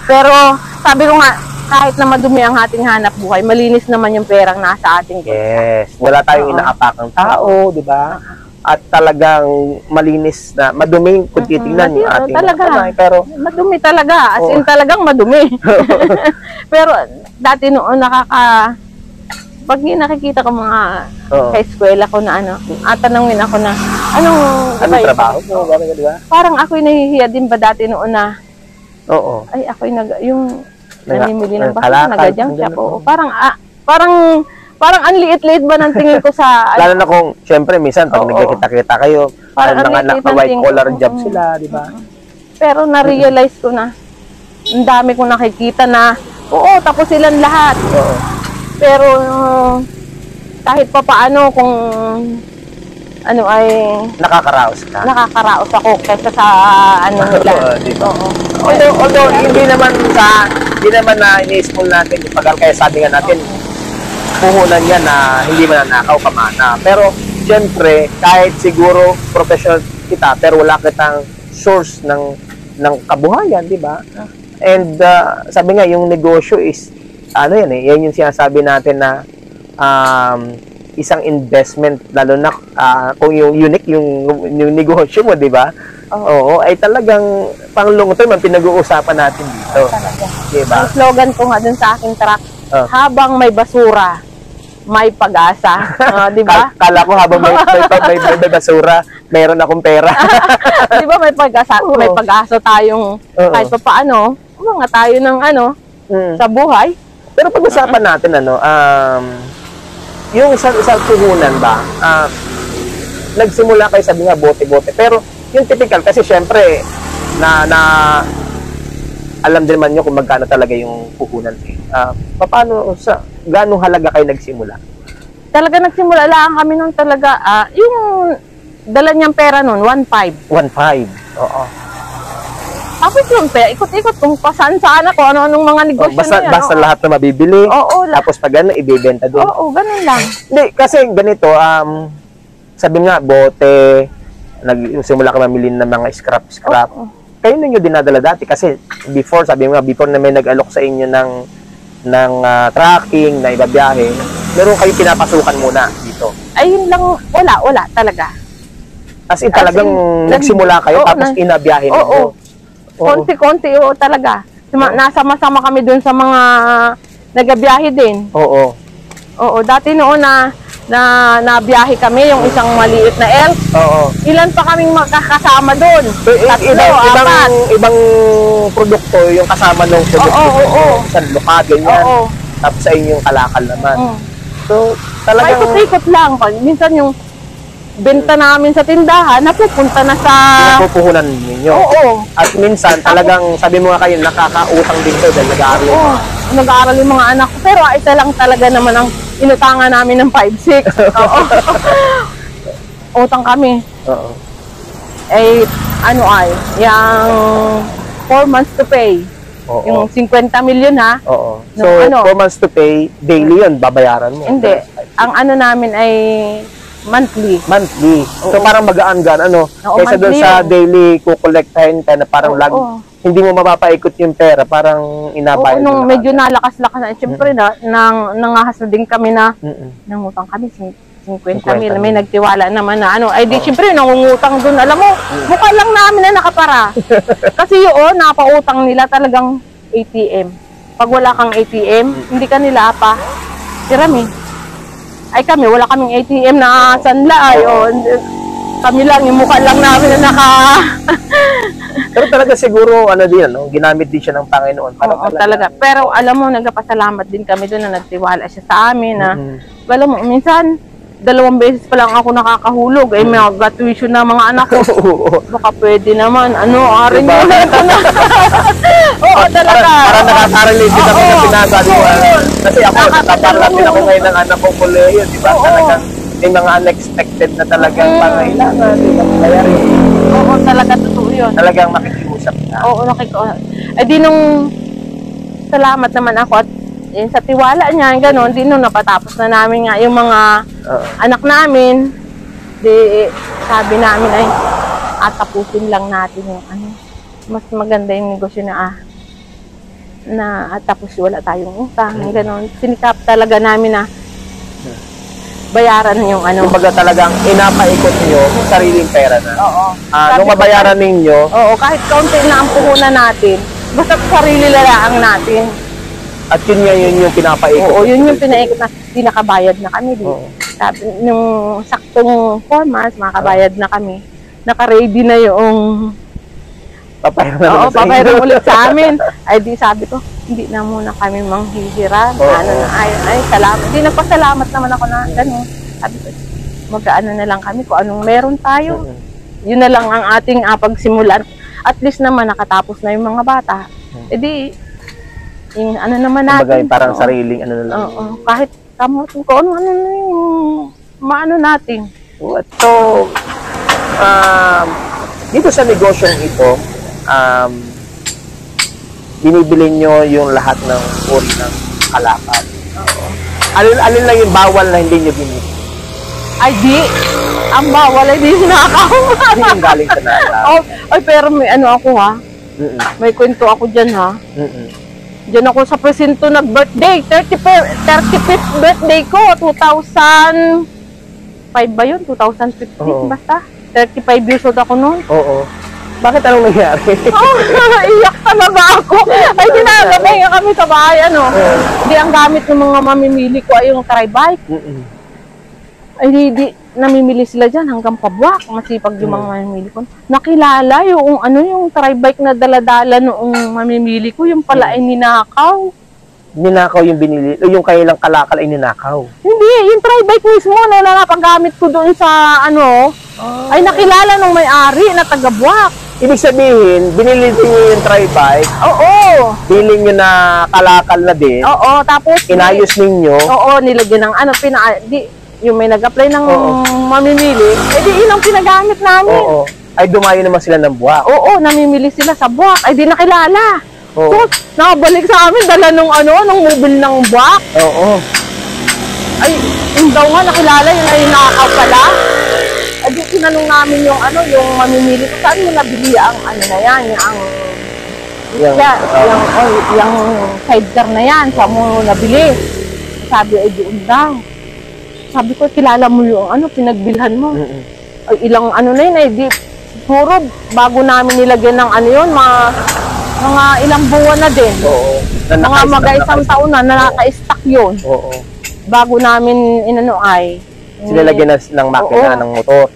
Pero, sabi ko nga, kahit na madumi ang ating hanap buhay, malinis naman yung perang nasa ating bulsa. Yes. Wala tayong inaapakang tao, di ba? At talagang malinis na, madumi kung titingnan yung ating talaga. kamay, pero madumi talaga. As in talagang madumi. Pero dati noon pag nakikita ko mga ka-eskwela ko na tanungin ako na, anong trabaho mo? Di ba? Parang ako'y nahihiya din ba dati noon na, oo. Ay, ako'y yung nanimili ng baso, kalakal, nagadyang siya po. Parang ang liit-liit ba ng tingin ko sa... Lalo na kung, syempre, minsan, pag nagkikita-kita kayo, parang mga white collar job sila, di ba? Pero na-realize ko na, ang dami kong nakikita na, tapos silang lahat. Pero, kahit pa paano, kung ay... Nakakaraos ako kaysa sa nila. Diba? Although, hindi naman na ini-small natin yung pag kaya sabi nga natin, puhunan yan na hindi mananakaw kamana. Pero, syempre, kahit siguro professional kita, pero wala kitang source ng kabuhayan, di ba? And, sabi nga, yung negosyo is, yan yung sinasabi natin na, isang investment, lalo na kung yung unique yung negosyo mo, di ba? Oo, ay talagang pang long term ang pinag-uusapan natin dito. Di ba? Ang slogan ko nga dun sa aking truck, habang may basura, may pag-asa. Di ba? Kala ko habang may basura, mayroon akong pera. Di ba may pag-asa? May pag-asa tayong kahit pa paano, mga tayo ng sa buhay. Pero pag-usapan natin, yung sa puhunan ba, nagsimula kayo sabi nga bote-bote, pero yung typical kasi syempre alam din naman nyo kung magkano talaga yung puhunan. Paano, gaano halaga kayo nagsimula? Talaga nagsimula lang kami nun talaga, yung dala niyang pera nun, 1.5. 1.5, oo. Tapos yung pera, ikot-ikot kung pasaan-saan ako, ano-anong mga negosyo basta, na yan. Basta lahat na mabibili, tapos pag ibibenta doon. Oo, ganun lang. Hindi, kasi ganito, sabi nga, bote, nagsimula ka mamili ng mga scrap. Kayo ninyo dinadala dati kasi before, sabi nga, before na may nag-alok sa inyo ng tracking, na ibabiyahe, meron kayo pinapasukan muna dito. Ay, yun lang, wala talaga. As in, talagang nagsimula kayo, tapos inabiyahe ninyo. Konti-konti talaga. Nasama-sama kami dun sa mga nagabiyahe din. Oo, dati noon na nabiyahe kami, yung isang maliit na elf. Ilan pa kaming makakasama doon? 3, 4. Ibang produkto yung kasama ng produkto. Isang luka, ganyan. Tapos sa inyong kalakal naman. So, talagang... Paikot-ikot lang. Minsan yung benta namin sa tindahan, napupunta na sa... Napupuhunan ninyo. At minsan, talagang sabi mo nga kayo, nakakautang din kayo dahil nag-aaral. Nag-aaral yung mga anak ko. Pero isa lang talaga naman ang inutangan namin ng 5-6. Utang kami. Yung 4 months to pay. Yung 50 million ha. So, 4 months to pay, daily yun, babayaran mo. Hindi. Ang namin ay monthly. So, parang magaan-gaan, kaysa doon sa daily kukolektahin ka na parang hindi mo mapapaikot yung pera, parang inabayad. Nung medyo nalakas-lakas na, siyempre nangahas na din kami na, nangutang kami, 50 mil, may nagtiwala naman na, di siyempre nangungutang doon, alam mo, mukha lang namin na nakapara. Kasi yun, napautang nila talagang ATM. Pag wala kang ATM, hindi ka nila pa. Tirami. Ay kami, wala kaming ATM na sanla. Kami lang, yung mukha lang namin na Pero talaga siguro, ginamit din siya ng Panginoon. Talaga. Pero alam mo, nagpasalamat din kami doon na nagtiwala siya sa amin. Alam mo, minsan, 2 beses pa lang ako nakakahulog. May tuition na mga anak ko. Baka pwede naman. Arin mo na ito na. Talaga. Parang nakaka-relate din ako na sinasabi mo. Kasi ako, nataparang din ako ngayon ng anak kong koleyo. Diba? Talagang may mga unexpected na talagang pangailangan. Kaya rin. Talaga totoo yun. Talagang makikiusap na. Nakikiusap. Di nung salamat naman ako at sa tiwala niya, gano'n, di nung napatapos na namin nga yung mga anak namin, sabi namin ay tapusin lang natin yung mas maganda yung negosyo na na tapos wala tayong utang, gano'n. Sinikap talaga namin na bayaran yung ano. Kumbaga talagang inapaikot nyo sariling pera na. Oo. Nung mabayaran ninyo, Oo, kahit kaunti na ang puhunan natin, basta sarili lalaang natin. at yun nga yun yung pinapaikot. Oo, yun yung pinaikot na, di nakabayad na kami. Di. Oo. Sabi, yung saktong 4 months, makabayad na kami. Naka-ready na yung Papayaran na oo, naman sa inyo. papayaran ulit sa amin. Ay, di sabi ko, hindi na muna kami manghihiram. Oo. Ano na, ay, salamat. Di nagpasalamat naman ako na gano'n. Sabi ko, mag-ano na lang kami kung anong meron tayo. Yun na lang ang ating pagsimulan. At least naman nakatapos na yung mga bata. E di, yung ano naman natin. Kumbaga parang oo. sariling ano na lang. Oo, kahit kamutin ko, ano na yung maano natin. So, dito sa negosyong ito, binibili nyo yung lahat ng uri ng kalakal. Oo. Alin lang yung bawal na hindi nyo binili? Ay, di. Ang bawal ay di sinakaw. Hindi yung galing sa nasa. Oh, ay, pero may ano ako ha. May kwento ako dyan ha. Diyan ako sa presinto nag-birthday. 35th birthday ko. 2005 ba yun? 2015 Oo. basta. 35 years old ako noon. Oo. Bakit anong nangyari? Oh, iyak talaga ako. Ay, dinagabay nga kami sa bahay. Ano? Hindi ang gamit ng mga mamimili ko ay yung tri-bike. Ay, di namimili sila dyan hanggang pabuwak. Masipag yung mga mamimili ko. Nakilala yung ano yung tri-bike na daladala noong mamimili ko. Yung pala ay ninakaw. Ninakaw yung binili, yung kailang kalakal ay ninakaw. Hindi, yung tri-bike mismo na napagamit ko doon sa ano, ay nakilala nung may-ari na taga-buwak. Ibig sabihin, binili din nyo yung tri-bike, Oo. bili nyo na kalakal na din, Oo, tapos inayos ninyo, oo, nilagyan ng ano, yung may nag-apply ng mamimili, edi yun ang pinagamit namin. oo, ay dumayo naman sila ng buwak. Oo, namimili sila sa buwak, ay di nakilala. Oo. So, nakabalik sa amin, dala nung ano, nung mobile ng buwak. Oo. Ay, yung daw nga nakilala, yun ay nakakaw pala. Ay, di tinanong namin yung ano, yung mamimili ko, saan mo nabili ang ano na yan, yung sidecar na yan, saan mo nabili? Sabi, ay doon daw. Sabi ko, kilala mo yung ano, pinagbilhan mo. Ay, ilang ano na yun, ay di, puro bago namin nilagyan ng ano yun, mga ilang buwan na din. Oo. Mga mag-isang taon na naka-stack yun. Oo. Bago namin inano ay. Sinilagyan na ng makina Oo. ng motor.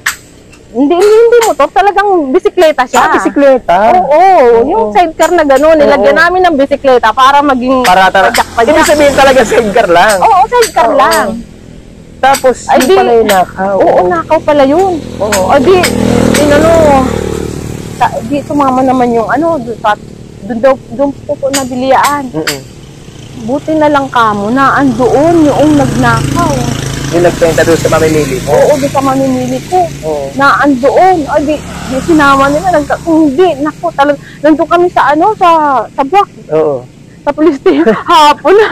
Hindi motor, talagang bisikleta siya. Bisikleta? Oo, yung sidecar na gano'n, nilagyan namin ng bisikleta para maging padyak-padyak. Ibig sabihin talaga sidecar lang. Oo, sidecar lang. Tapos, Ay, yung pala yung nakaw. Oo, nakaw pala yun. Oo. O di, di sumama naman yung ano, doon po nabiliyaan. Buti na lang kamo na andoon yung nagnakaw. Yung nagpenta doon sa mamimili mo? Oo, doon sa mamimili ko. Oo. Na andoon. Ay, di sinama nila. Hindi, naku, talagang, nandun kami sa ano, sa buwak. Oo. Sa police station. Hapon na.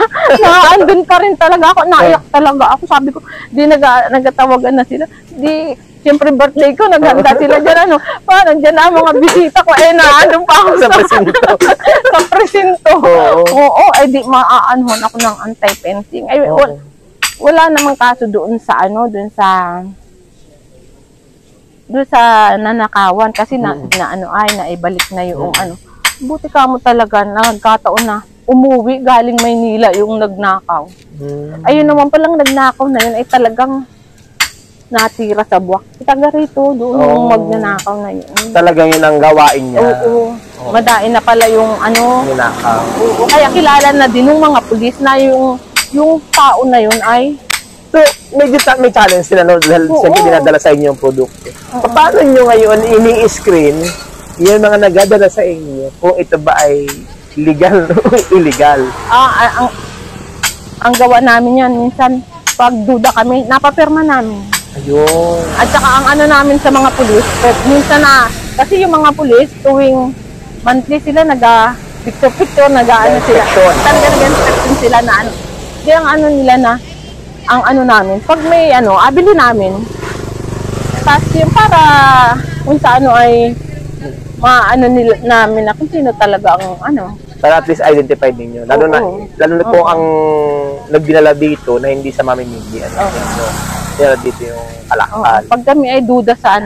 Andun pa rin talaga ako. Naiyak talaga ako. Sabi ko, di nagatawagan na sila. Di, siyempre birthday ko, naghanda sila dyan. Ano, nandiyan na ang mga bisita ko. Naandun pa ako Sa presinto. sa presinto. Oo. Oo, ay di maaanhon ako ng anti-fencing. Ay, wala namang kaso doon sa ano, doon sa nanakawan kasi naibalik na yung ano. Buti ka mo talaga nagkataon na umuwi galing Maynila yung nagnakaw. Ayun naman palang nagnakaw na yun ay talagang natira sa buwak. Taga rito doon yung magnanakaw na yun. Talagang yun ang gawain niya. Oo. Madain na pala yung ano. Ninakaw. Oo. Kaya kilala na din ng mga pulis na yung tao na yun ay So, may challenge sila, no? Dahil siyempre dinadala sa inyo yung produkto. Paano nyo ngayon ini-screen yung mga nagadala sa inyo kung ito ba ay legal o illegal? Ang gawa namin yan, minsan pag duda kami, napapirma namin. Ayun. At saka ang ano namin sa mga pulis, minsan kasi yung mga pulis, tuwing monthly sila, picture-picture, ano sila. Nag-inspection sila na ano. Di ang ano nila na, ang ano namin, pag may abili namin. Tapos yung para kung sa ano ay maano nila namin na kung sino talaga ang Para at least identified ninyo. Lalo na po ang nagdinala dito na hindi sa mamimili. Dinala dito yung kalakal. Pag kami ay duda sa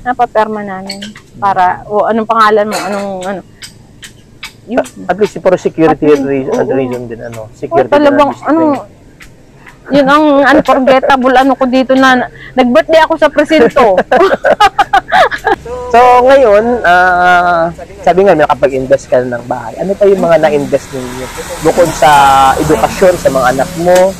napaperma namin. Para, anong pangalan mo, At least for security reason din, security talagang, yun ang unforgettable ko dito na nag-birthday ako sa presinto. So ngayon, sabi nga nakapag-invest ka ng bahay. Ano pa yung mga na-invest ninyo? Bukod sa edukasyon sa mga anak mo,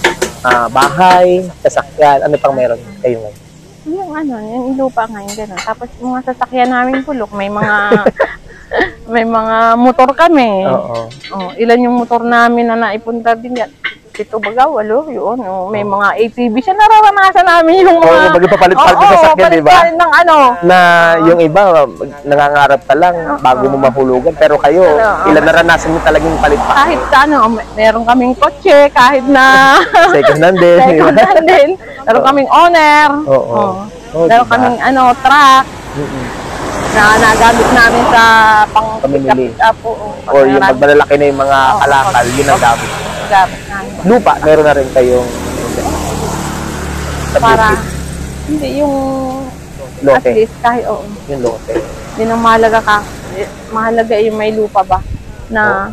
bahay, sasakyan, ano pang meron kayo ngayon? Yung lupa ngayon, gano'n. Tapos yung mga sasakyan namin pulok, may mga motor kami. Ilan yung motor namin na naipunta din yan? 7 baga, 8, yun. May mga ATV siya, nararanasan namin yung mga... Papalit-palit sa sasakyan, di ba? Papalit ng Na yung iba, nangangarap ka lang bago mo mahulugan. Pero kayo, ilan naranasan mo talagang palit-palit? Kahit meron kaming kotse, kahit na... Second hand din. Meron kaming owner. Meron kaming truck. Na nagamit namin sa pamimili. Or yung pagmalalaki na yung mga kalakal, yun ang gamit. Lupa, meron na rin kayong para hindi yung lote. At least kahit yung lote. Yun ang mahalaga yung may lupa ba na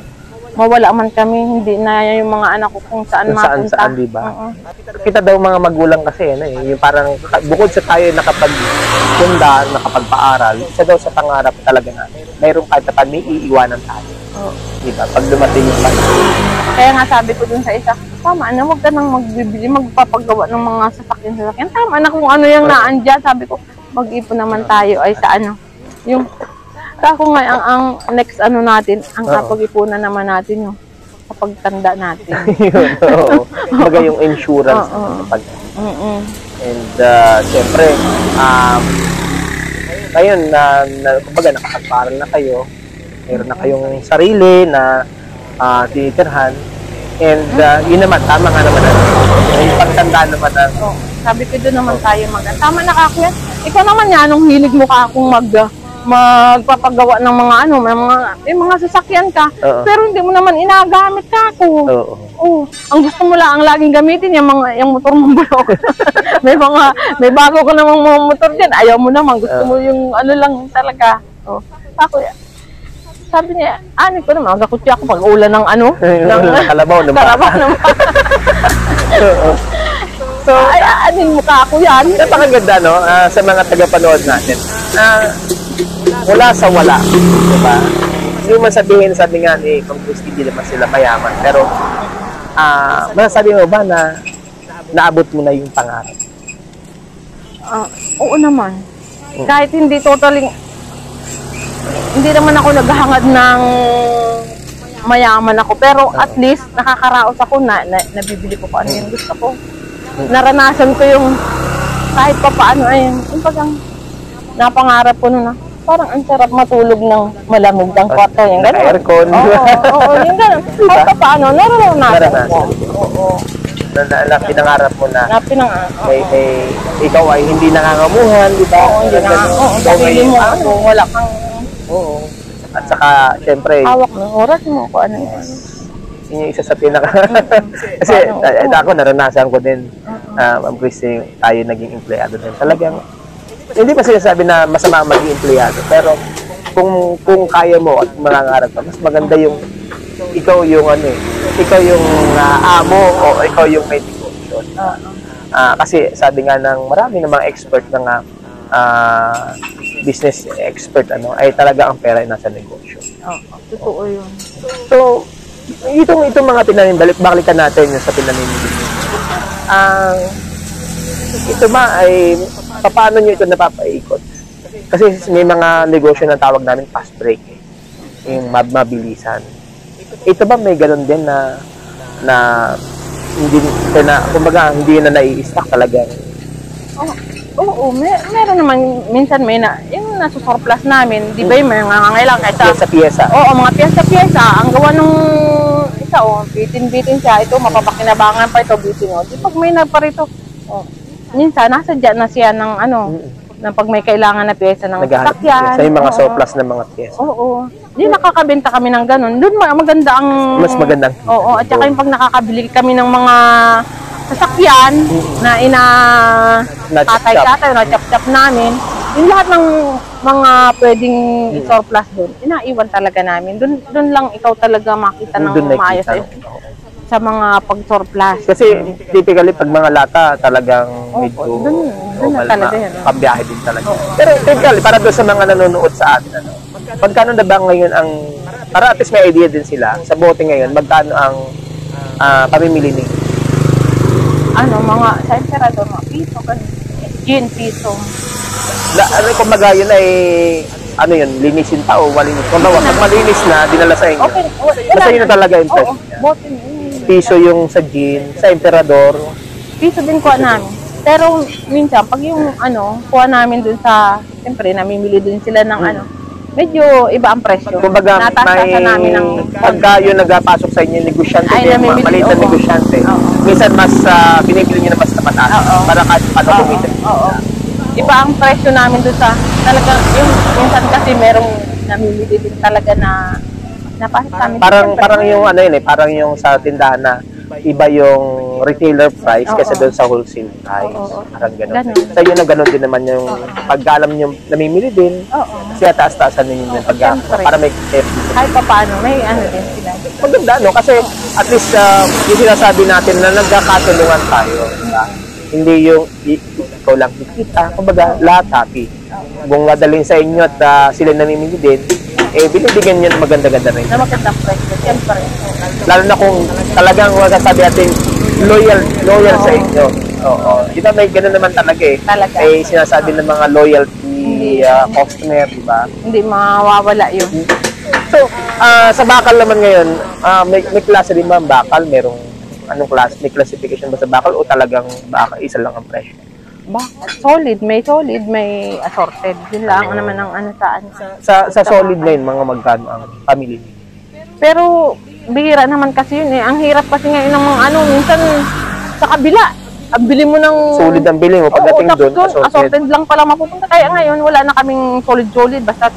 mawala man kami, hindi na yung mga anak ko kung saan mapunta. Saan, di ba? Kita daw mga magulang kasi, yung parang bukod sa tayo nakapagtunda, nakapagpaaral, isa daw sa pangarap talaga natin. Mayroong kahit na may iiwanan tayo. Di ba? Pag dumating yung panahon. Kaya nga sabi ko dun sa isa, tama na, huwag ka nang magpapagawa ng mga sasakyan. Tama na kung ano yung naandyan. Sabi ko, mag-ipon naman tayo ay sa yung ako nga ang next natin, ang kapag-ipunan naman natin yung kapag tanda natin. Baga yung insurance. And siyempre, ngayon kumbaga nakapag-paral na kayo, meron na kayong sarili na tinitirhan, and yun naman, tama nga naman yung pagtanda naman sabi ko doon naman tayo tama na ka, kuya. Ikaw naman yan, anong hilig mo ka akong magpapagawa ng mga may mga sasakyan ka, pero hindi mo naman inagamit ka ako. Ang gusto mo lang ang laging gamitin yung motor mong bulok. may bago ko namang mga motor diyan, ayaw mo naman, gusto mo yung lang talaga. Ako sabi niya, ko naman, magkakutsi ako pag ulan ng ng kalabaw naman. So, anin mo ka ako yan. Napakaganda, sa mga tagapanood natin. Wala sa wala, diba? Hindi man sabi nga ni Kung Christy, hindi naman sila mayaman. Pero, masasabi mo ba na naabot mo na yung pangarap? Oo naman. Kahit hindi hindi naman ako naghahangad ng mayaman ako. Pero at least, nakakaraos ako na nabibili ko pa yung gusto ko. Naranasan ko yung kahit pa paano yung pagang napangarap ko na parang ang sarap matulog ng malamig ng kwarto, yung gano'n. Aircon. Oo, yung gano'n. Kahit pa paano, naranasan ko. Na pinangarap mo na ikaw ay hindi nangangamuhan, di ba? Sarili mo, wala kang... At saka, syempre... Hawak ng oras mo, kung ano yun. Yun yung isa sa pinaka... Kasi ako, naranasan ko din, Ma'am Christy, tayo naging empleyado din. Talagang, hindi pa sinasabi na masama maging empleyado, pero kung kaya mo at mangangarap ka, mas maganda yung ikaw yung ikaw yung amo o ikaw yung may negosyo. Kasi sabi nga ng marami ng mga expert ng business expert ay talaga ang pera ay nasa negosyo. Totoo yun. So, itong mga tinanim, balikan natin yung sa tinanim. Ito ba ay paano nyo ito napapaikot? Kasi may mga negosyo na tawag namin fast break, yung mabilisan. Ito ba may ganun din na hindi na nai-stock talaga? Oo, meron naman minsan yung nasa surplus namin, di ba yung mga nangangailangan kaysa piyesa. Oo, mga piyesa. Ang gawa nung isa bitin siya, ito mapapakinabangan pa ito bitin. Di pag may nagparito, minsan nasadya na siya ng na pag may kailangan na piyesa ng sasakyan. Sa yung mga surplus na mga piyesa. Oo. Hindi nakakabenta kami ng ganun. Doon maganda ang... Mas magandang. Oo, at saka yung pag nakakabili kami ng mga sasakyan na tatay-tatay, na chop-chop namin, yung lahat ng mga pwedeng surplus doon, inaiwan talaga namin. Doon lang ikaw talaga makita ng maayos sa mga pag-surplus. Kasi typically pag mga lata talagang medyo doon na talaga yan. Pambiyahe din talaga. Pero typically para doon sa mga nanonood sa atin, magkano na ba ngayon ang, para at least may idea din sila, sa bote ngayon, magkano ang pamimili ninyo? Mga sa emperador, mga piso, gin, piso. Kumbaga yun ay, linisin pa o malinis? Kumbaga, pag malinis na, dinala sa inyo. Okay. Basta yun na talaga yung price. Bote piso yung sa gin, sa emperador. Piso din kuha namin. Pero minsan, pag yung kuha namin dun sa, siyempre, namimili din sila ng medyo iba ang presyo. Kumbaga, natatasan namin ng pagka yung nagpasok sa inyo, negosyante din, maliit na negosyante. Minsan mas binibili nyo na mas mataas para kahit paano kumita. Iba ang presyo namin dun sa, talaga, yung minsan kasi merong namimili din talaga na napasok kami. Parang yung parang yung sa tindahan na iba yung retailer price kaysa doon sa wholesale price. Parang gano'n. Sa inyo na gano'n din naman yung pag-alam nyo namimili din. Kasi taas-taasan ninyo yung pag-alam. Para may kahit pa paano, may din sila. Maganda, kasi at least yung sinasabi natin na nagkakatulungan tayo. Hindi yung ikaw lang kikita. Kumbaga, lahat happy. Kung dadalhin sa inyo at sila namimili din, binibigyan nyo na maganda-ganda rin. Na magandang presyo, siyempre. Lalo na kung talagang sabi natin, loyal sa inyo. Di ba may gano'n naman talaga Talaga. Sinasabi ng mga loyalty customer, di ba? Hindi mawawala yun. So, sa bakal naman ngayon, may klase din ba ang bakal? Anong klase? May classification ba sa bakal o talagang bakal, isa lang ang presyo? Solid, may assorted. Yun lang naman ang saan. Sa solid ngayon, mga magkano ang pamili niyo? Pero, bihira naman kasi yun Ang hirap kasi ngayon ng mga minsan sa kabila. Ang bili mo ng... Solid ang bili mo. Pagdating doon, assorted lang pala mapupunta. Kaya ngayon, wala na kaming solid. Basta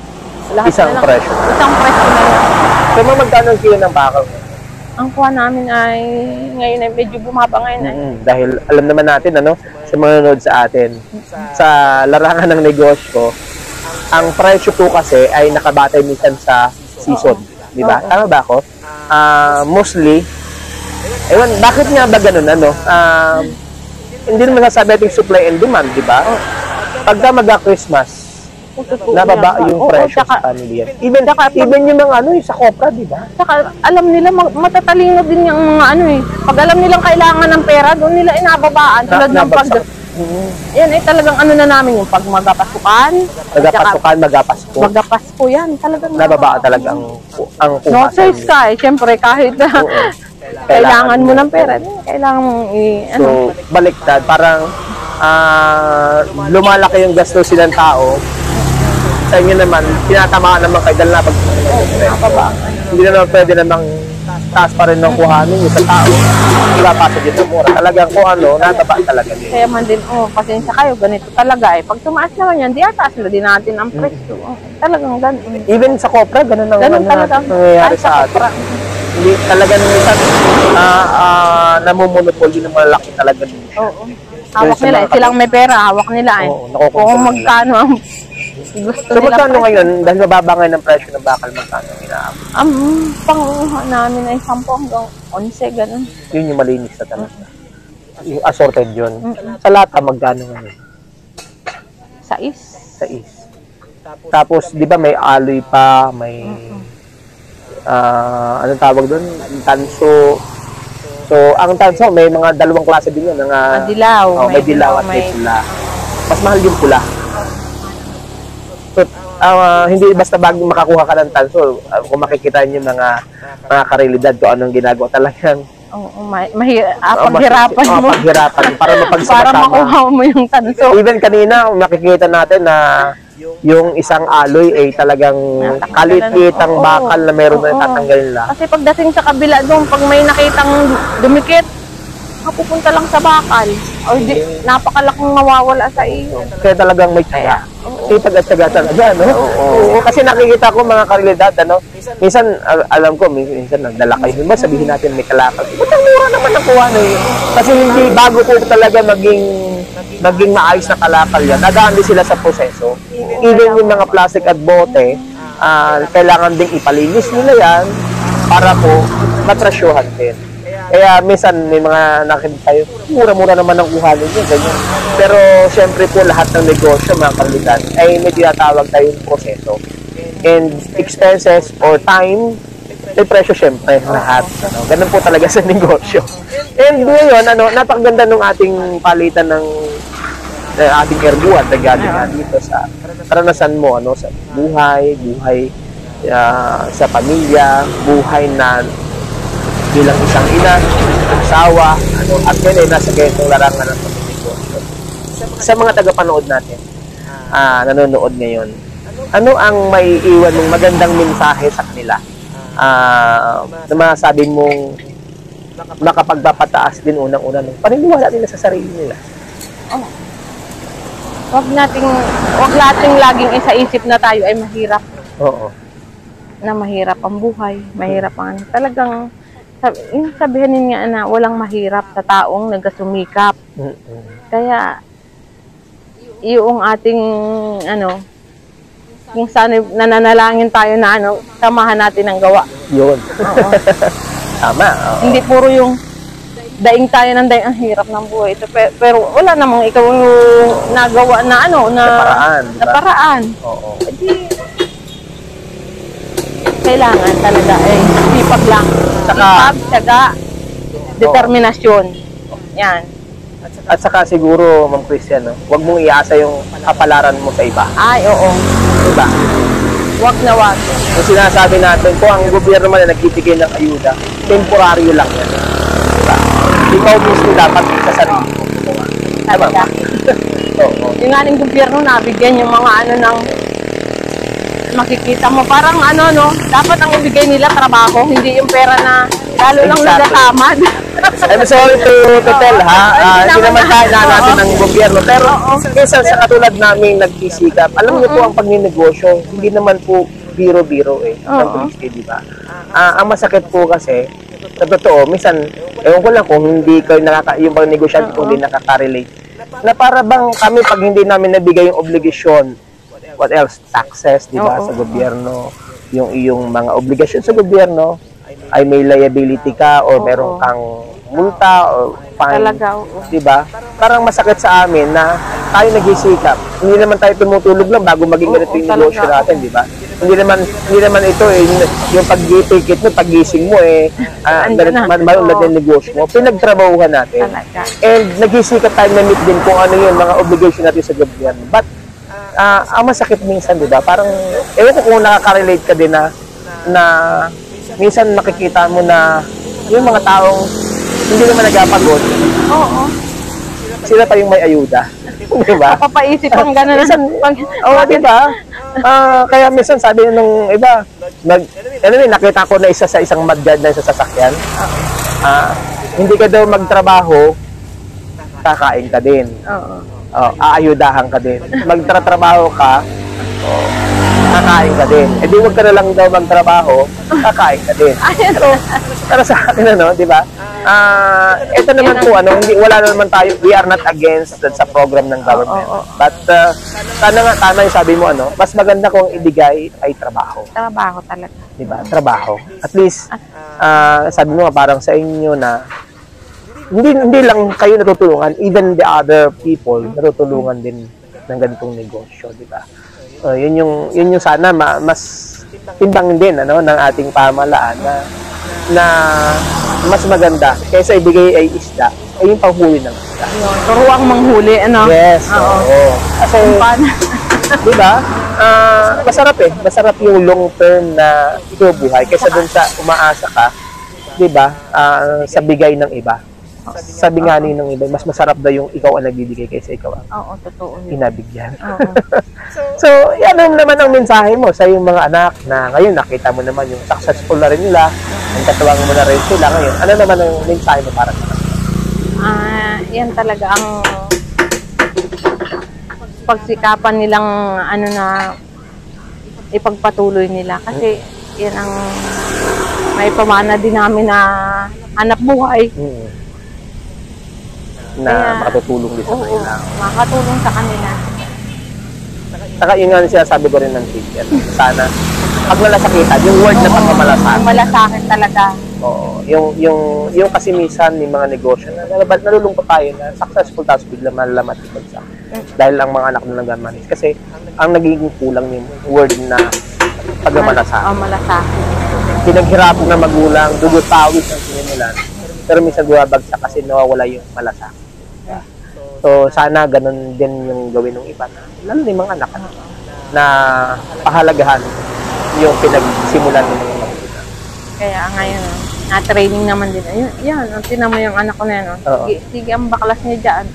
lahat isang presyo. Isang presyo na yun. So, magkano ang kilo ng bakal? Ang kuha namin ay ngayon ay medyo bumaba ngayon dahil alam naman natin sa mga nanonood sa atin sa larangan ng negosyo, ang presyo po kasi ay nakabatay minsan sa season, di ba? Tama ba ako? Mostly bakit nga ba ganun hindi naman nasasabi natin supply and demand, di ba? Pagka magka-Christmas, nababa yung presyo sa kanila. Even yung mga sa Copra, di ba? Saka alam nila, matatalino din yung mga Pag alam nilang kailangan ng pera, doon nila inababaan. Tulad ng yan talagang na namin yung pag magapasukan. Magapasko. Magapasko yan. Talagang nababa talaga ang pumasan. No choice ka Siyempre, kahit kailangan mo ng pera, kailangan mong So, baliktad. Parang lumalaki yung gasto silang tao. Sa inyo naman, tinatamaan naman kayo dahil hindi naman pwede namang taas pa rin ng kuhanin yung sa tao. Ipapasok yun sa mura. Talagang kung nataba talaga din. Kaya man din, pasensya kayo, ganito talaga Pag tumaas naman yan, di ataas na din natin ang presyo. Talagang ganun. Even sa Copra, ganun ang nangyayari sa atin. Hindi talaga minsan namumonopol yun ng malaki talaga. Hawak nila, silang may pera, hawak nila kung magkano ang gusto so, nila. Magkano ngayon, dahil mababa ngayon ang presyo ng bakal, magkano inaabot? Ang panguha namin ay 10 hanggang 11, ganun. Yun yung malinis na talaga. Yung assorted yun. Sa lata, magkano ngayon? 6. Tapos, di ba may alloy pa, may anong tawag doon? Tanso. So, ang tanso, may mga dalawang klase din yun. Dilaw. May dilaw at may pula. Mas mahal yung pula. So, hindi basta bagong makakuha ka ng tanso. Kung makikita niyo mga karealidad kung anong ginagawa talagang. Paghirapan mo. Paghirapan para mapagsama-sama. Para makuha mo yung tanso. Even kanina, makikita natin na yung isang alloy ay talagang kalit-litang bakal na meron na tatanggalin lang. Kasi pagdating sa kabila doon, pag may nakitang dumikit, pupunta lang sa bakal. O di, napakalaking mawawala sa iyo. Kaya talagang may kaya. Sipag at syaga talaga, no? Oo. Kasi nakikita ko mga karealidad, ano? Minsan, alam ko, minsan nagdala kayo. Diba, sabihin natin may kalakal. Ba't ang mura naman ang kuha na yun? Kasi hindi, bago ko talaga maging maayos na kalakal yan, nagaan din sila sa proseso. Even yung mga plastic at bote, kailangan ding ipalinis nila yan para po matrasyuhan din. Kaya minsan may mga nakikita tayo, mura-mura naman ang kuha ninyo, ganyan. Pero syempre po lahat ng negosyo, mga karealidad, ay may tinatawag tayong proseso. And expenses or time, may presyo syempre lahat. Ano? Ganun po talaga sa negosyo. And ngayon, napakaganda nung ating palitan ng ating erbuan regarding dito sa karanasan mo, sa buhay sa pamilya, buhay na bilang isang ina, asawa, at ngayon ay nasa ganitong larangan ng pag-negosyo. Sa mga tagapanood natin, nanonood ngayon, ano ang may iwan mong magandang mensahe sa kanila? Na masasabi mong makapagpapataas din unang-una ng paniniwala nila sa sarili nila. Wag nating laging isaisip na tayo ay mahirap. Oo. Na mahirap ang buhay, mahirap ang talagang sabihin nga na walang mahirap sa taong nagasumikap. Kaya yung ating kung sana nananalangin tayo na samahan natin ang gawa. Yun. Oo. Tama. Oo. Hindi puro yung daing tayo ng daing ang hirap ng buhay. Pero wala namang ikaw yung nagawa na na paraan. Na paraan. Oo. Hindi kailangan talaga sipag lang. Sipag, tiyaga, determinasyon. Yan. At saka siguro, Ma'am Christian, huwag mong iasa yung kapalaran mo sa iba. Ay, oo. Diba? Wag na wag. Kung sinasabi natin, kung ang gobyerno man na nagbibigay ng ayuda, temporaryo lang yan. Diba? Ikaw mismo dapat sa sarili mo. Diba? Oo. Yung aning gobyerno nabigyan yung mga ng makikita mo parang dapat ang ibigay nila trabaho, hindi yung pera na lalo lang nagatamad. I'm sorry to tell hindi naman tayo natin ng gobyerno, pero minsan sa katulad namin nagsisikap, alam niyo po ang pagninegosyo, hindi naman po biro-biro di ba? Ang masakit po kasi, sa totoo, minsan, ewan ko lang kung hindi kayo yung mga negosyante kung hindi nakaka-relate, na para bang kami pag hindi namin nabigay yung obligasyon, what else? Taxes, di ba? Sa gobyerno. Yung iyong mga obligasyon sa gobyerno ay may liability ka or meron kang multa or fine. Talaga, di ba? Parang masakit sa amin na tayo nagsisikap. Hindi naman tayo tumutulog lang bago maging ganito yung negosyo natin, di ba? Hindi naman ito yung pag-tikit mo, pag-gising mo malulad yung negosyo mo. Pinagtrabahuhan natin. Talaga. And nagsisikap tayo na meet din kung ano yung mga obligation natin sa gobyerno. But ang masakit minsan, di ba? Parang, ewan ko kung nakaka-relate ka din na minsan makikita mo na yung mga taong hindi naman nagapagod. Oo. Sila pa yung may ayuda. Di ba? Papaisip ang gano'n. Di ba? Kaya minsan sabi nung iba, nakita ko na isa sa isang madjad na isa sasakyan. Hindi ka daw magtrabaho, kakain ka din. Oo. Aayudahan ka din. Magtratrabaho ka, kakain ka din. Di wag ka na lang daw magtrabaho, kakain ka din. Para sa akin, di ba? Ito naman po, wala naman tayo, we are not against sa program ng government. But, tama yung sabi mo, mas maganda kung ibigay ay trabaho. Trabaho talaga. Di ba? Trabaho. At least, sabi mo parang sa inyo na, hindi lang kayo natutulungan, even the other people natutulungan din ng ganitong negosyo, di ba? Yun yung sana mas timbang din ng ating pamahalaan na mas maganda kaysa ibigay ay isda ay yung panghuli ng isda. Turuang manghuli, Yes, oo. Kasi, di ba? Masarap yung long term na buhay kaysa dun sa umaasa ka, di ba? Sa bigay ng iba. Sabi nga ng iba, mas masarap daw yung ikaw ang nagbibigay kaysa ikaw ang totoo. Pinabigyan. So, yan naman ang mensahe mo sa iyong mga anak na ngayon nakita mo naman yung successful na rin nila, ang katuwang mo na rin sila ngayon. Ano naman ang mensahe mo para sa kanila? Yan talaga ang pagsikapan nilang ano na ipagpatuloy nila kasi yan ang may pamana din namin na hanap buhay. Na Kaya, makatutulong din sa kanila. makatulong sa kanila. Saka yun nga sinasabi ko rin ng teacher. Sana, pag nalasakitan, yung word na pagmamalasakit. Ang malasakit talaga. Oo. Yung kasi minsan yung mga negosyo na nalulungkot tayo na successful tapos bigla malalamat yung bagsak. Dahil ang mga anak na nagamanis. Kasi ang nagiging kulang yung word na pagmamalasakit. Malasakit. Pinaghirapan ng magulang, dugutawis ang sinimulan. Pero minsan bumabagsak kasi nawawala yung malasakit. So, sana ganun din yung gawin ng iba na, lalo na yung mga anak na pahalagahan yung pinagsimulan ng mga magulang. Kaya ngayon, na-training naman din. Ayun, yan, tinan mo yung anak ko na yan. Sige, ang baklas niya dyan.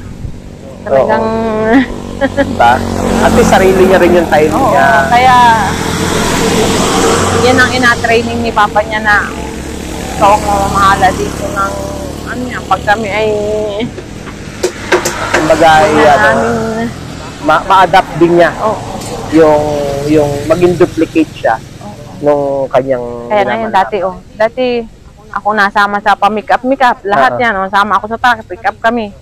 Talagang... Diba? At least sarili niya rin yung time niya. Kaya, yan ang ina-training ni Papa niya na ikaw ang mamahala dito ng ano yan, pag kami ay kumbaga ma-adapt din niya yung maging duplicate siya nung kanyang kaya ngayon dati ako nasama sa pa-make-up lahat yan sama ako sa truck, pick up kami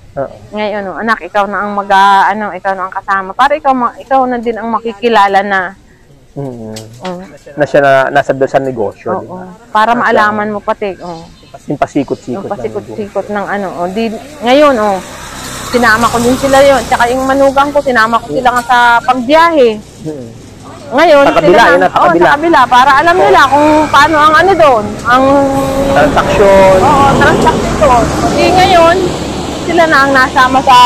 ngayon anak ikaw na ang ikaw na ang kasama para ikaw na din ang makikilala na na siya nasa doon sa negosyo. Para maalaman mo pati. Yung pasikot-sikot. Yung pasikot-sikot ng ano. Ngayon, sinama ko din sila yun. Tsaka yung manugang ko, sinama ko sila nga sa pagbiyahe. Ngayon, sa kabila, sa kabila. Para alam nila kung paano ang ano doon. Ang transaksyon. Transaksyon. Kasi ngayon, sila na ang nasama sa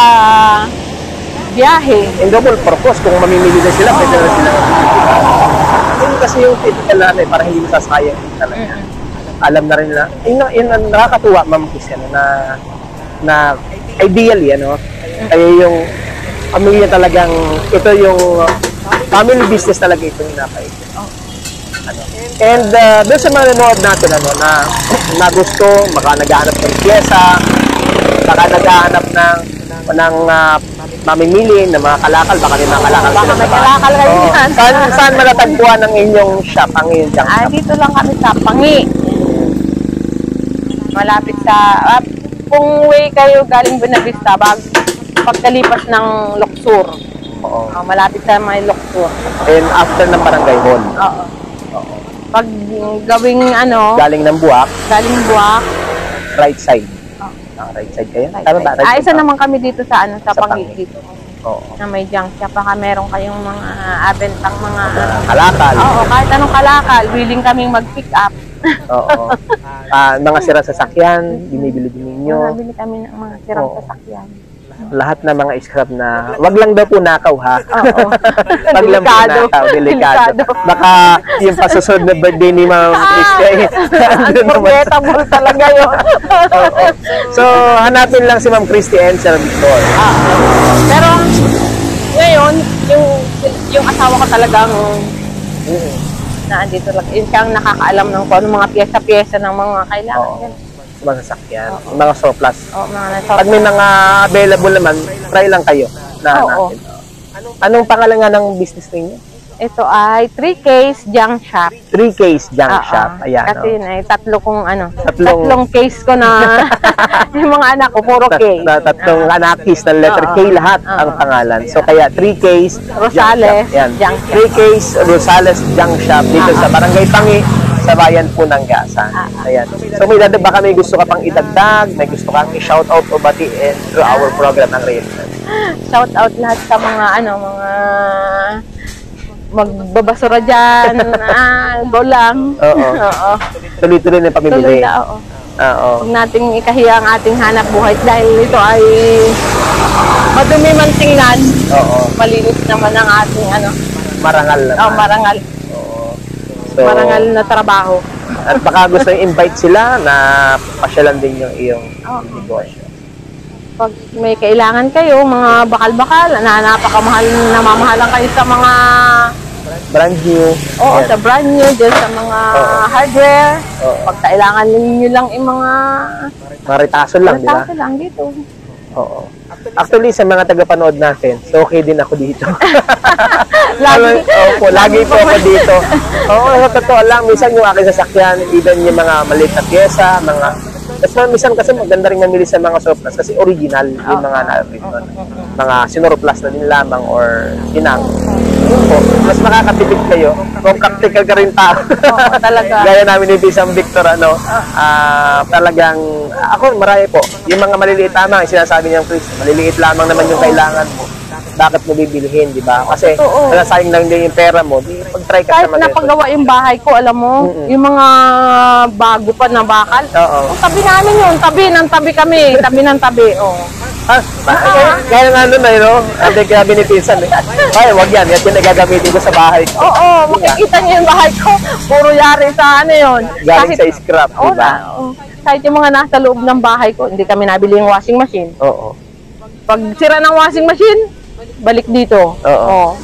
biyahe. In double purpose, kung mamimili na sila, pwede na sila. Yun kasi yung typical na para hindi masasayang talaga. Alam na rin nila. Yun ang nakakatuwa, Ma'am Cristiano, na ideally, kaya yung pamilya talagang, ito yung family business talaga ito yung napaisip. And doon sa mga nanood natin, na gusto, baka naghahanap ng pyesa, baka naghahanap ng mamimili ng mga kalakal, baka may mga kalakal sila. Baka may kalakal kayo yan. Saan matatagpuan ang inyong shop, ang inyong junk shop? Dito lang kami sa Pangi. Malapit sa, kung way kayo galing Buenavista, pagkalipas ng Luxor. Malapit sa may Luxor. And after ng Barangay Hall? Oo. Pag gawing galing ng Buwak? Galing Buwak. Right side. Right side kayo? Isa naman kami dito sa sa Pangi dito. Oo. Na may junk shop. Baka meron kayong mga abentang mga kalakal. Oo, kahit anong kalakal, willing kaming mag-pick up. Oo. Mga sirang sasakyan, binibili din ninyo. Nabili kami ng mga sirang sasakyan. Lahat ng mga scrap na, wag lang daw po nakaw ha. Oo. Wag lang po nakaw, delikado. Baka yung pasusunod na birthday ni Ma'am Christy. Unforgettable talaga yun. So, hanapin lang si Ma'am Christy and Sir Victor. Pero, ngayon, yung asawa ko talagang na andito lang. Yun siyang nakakaalam ng kung ano mga pyesa-pyesa ng mga kailangan. Mga sasakyan, mga surplus. Mga surplus. Pag may mga available naman, try lang kayo na hanapin. Anong pangalan nga ng business ninyo? Ito ay 3Case Junk Shop. 3Case Junk Shop. Ayan. Kasi ay tatlong case ko na yung mga anak ko, puro K. Tatlong anakis ng letter K lahat ang pangalan. So kaya 3Case Rosales Junk Shop. 3Case Rosales Junk Shop dito sa Barangay Pangi, sa bayan po ng Gasan. Ayan. So baka may gusto ka pang idagdag, may gusto kang i-shoutout o batiin through our program ng Realtor. Shoutout lahat sa mga mga magbabasura dyan. Go lang. Oo. Tuloy-tuloy na pamimili. Tuloy na, oo. Oo. Huwag nating ikahiya ang ating hanap buhay dahil ito ay madumi man tingnan. Oo. Malinis naman ang ating marangal naman. Marangal. Oo. So, marangal na trabaho. At baka gusto i-invite sila na pasyalan din yung iyong negosyo. Pag may kailangan kayo, mga bakal-bakal, na napakamahal, namamahalan kayo sa mga brand new. Oo, sa brand new, dyan sa mga hardware. Pag kailangan ninyo lang yung mga maritaso lang, di ba? Maritaso lang dito. Oo. Actually, sa mga tagapanood natin, so okay din ako dito. Lagi. Lagi po ako dito. Oo, sa totoo lang, minsan yung aking sasakyan, even yung mga maliit na pyesa, minsan kasi maganda rin mamili sa mga surplus kasi original yung mga natin doon. Mga sinurplus na din lamang or sinang. Mas makakatipid kayo kung practical ka rin tao. Oo, talaga. Gaya namin ni Bisang Victor, talagang, ako marami po. Yung mga maliliit lamang, sinasabi niyang Chris, maliliit lamang naman yung kailangan mo. Bakit mo bibilihin, di ba? Kasi sayang lang din yung pera mo. Pag-try ka kahit napagawa yung bahay ko, alam mo, yung mga bago pa na bakal. Tabi namin yun, tabi kami, tabi ng tabi. Kaya nga nun no? Hindi kaya binipinsan eh. Ay, wag yan. Yan yung nagagamitin ko sa bahay ko. Oo, makikita niyo yung bahay ko. Puro yari sa ano yun. Galing sa scrap, di ba? Kahit yung mga nasa loob ng bahay ko, hindi kami nabili yung washing machine. Oo. Pag sira ng washing machine, balik dito.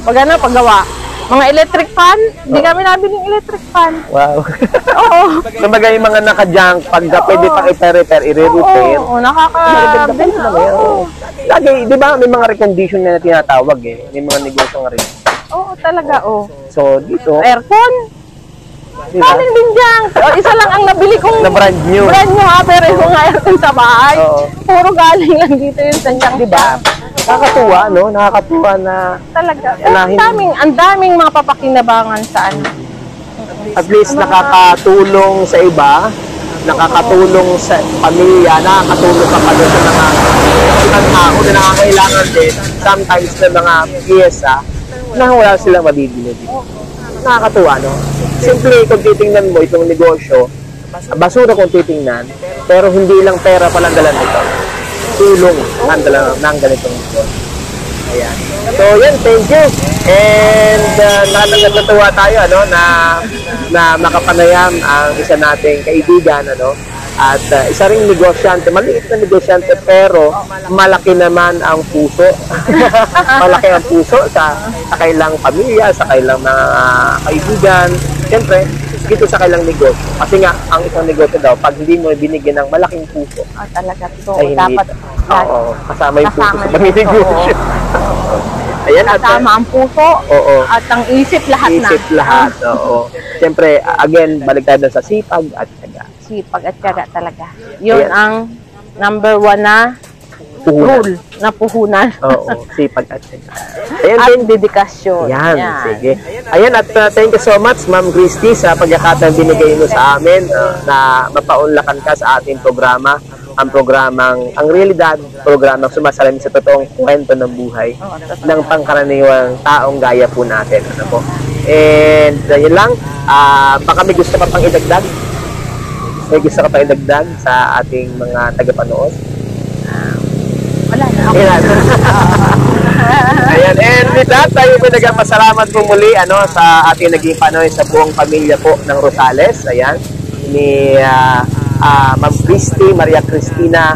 Pag paggawa. Mga electric fan, hindi kami nabili yung electric fan. Wow. Kumbaga yung mga naka-junk, pag pwede pang i-repair, i-repair. Oo, nakakabenta. Lagi, di ba may mga recondition na tinatawag eh. May mga negosyo nga rin. Oo, talaga, So, dito. Aircon. Kanin din dyan. Isa lang ang nabili kong na brand new. Brand new ha, pero yung aircon sa bahay. Puro galing lang dito yung sa dyan. Diba? Nakakatuwa, no? Nakakatuwa na... Talaga. Ang daming mga papakinabangan sa ano. At least nakakatulong sa iba, nakakatulong sa pamilya, nakakatulong ka pa doon sa mga ibang tao na nakakailangan din sometimes na mga pyesa na wala silang mabibili dito. Nakakatuwa, no? Simple, kung titingnan mo itong negosyo, basura kung titingnan, pero hindi lang pera palang dala nito. Tulong ng ganitong negosyo. Ayan. So, yan, thank you. And nakakatuwa tayo, na makapanayam ang isa nating kaibigan, at isa ring negosyante, maliit na negosyante, pero malaki naman ang puso. Malaki ang puso sa kailang pamilya, sa kailang mga kaibigan. Siyempre, dito sa kailang negosyo. Kasi nga, ang isang negosyo daw, pag hindi mo binigyan ng malaking puso, talaga to. ay hindi. Dapat kasama yung puso sa pag-negosyo. Ayan, kasama ang puso at ang isip lahat na. Isip lahat, Siyempre, again, balik tayo sa sipag at tiyaga. Sipag at tiyaga talaga. Yun ang number 1 na rule na puhunan. Sipag at tiyaga. Ayan, at dedikasyon. Yan, sige. Ayan, at thank you so much, Ma'am Christy, sa pagkakataon binigay mo sa amin na mapaunlakan ka sa ating programa. Ang programang Ang Realidad, programang sumasalamin sa totoong kwento ng buhay ng pangkaraniwang taong gaya po natin. And yun lang, baka may gusto ka pang idagdag? May gusto ka pang idagdag sa ating mga tagapanood? Wala na. Ayan, and with that, tayo po nagpasalamat po muli sa ating naging panoy sa buong pamilya po ng Rosales. Ayan, ni Ma'am Christy, Maria Cristina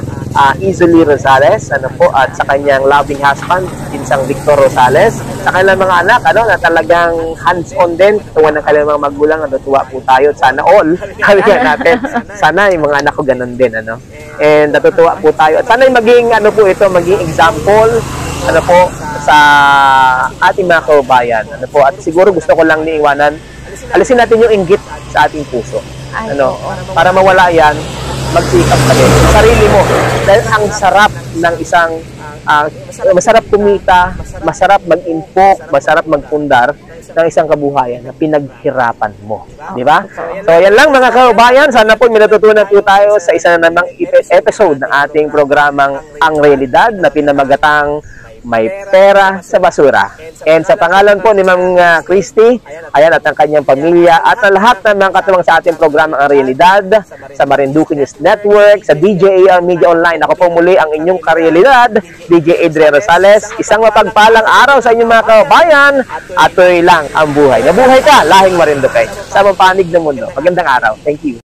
Izuli Rosales, at sa kanyang loving husband, Binsang Victor Rosales, sa kanilang mga anak, na talagang hands-on din, tuwa ng kanilang mga magulang, natutuwa po tayo, sana all, sabi natin, sana yung mga anak ko ganun din, and natutuwa po tayo, at sana maging, maging example, sa ating mga kababayan, at siguro gusto ko lang niiwanan, alisin natin yung inggit sa ating puso. Para mawala yan, magsikap ka din sa sarili mo. Dahil ang sarap ng isang, masarap kumita, masarap mag-impok, masarap magpundar ng isang kabuhayan na pinaghirapan mo. Di ba? So, yan lang mga kababayan. Sana po may natutunan po tayo sa isa na namang episode ng ating programang Ang Realidad na pinamagatang May Pera sa Basura. And sa pangalan po ni Ma'am Christy, ayan, at ang kanyang pamilya at ang lahat ng mga katuwang sa ating programa Ang Realidad, sa Marinduque News Network, sa DJAR Media Online, ako po muli ang inyong karealidad, DJ Adrian Rosales. Isang mapagpalang araw sa inyong mga kababayan at tuloy lang ang buhay. Nabuhay ka, lahing Marinduque, sa mapanig ng mundo. Magandang araw. Thank you.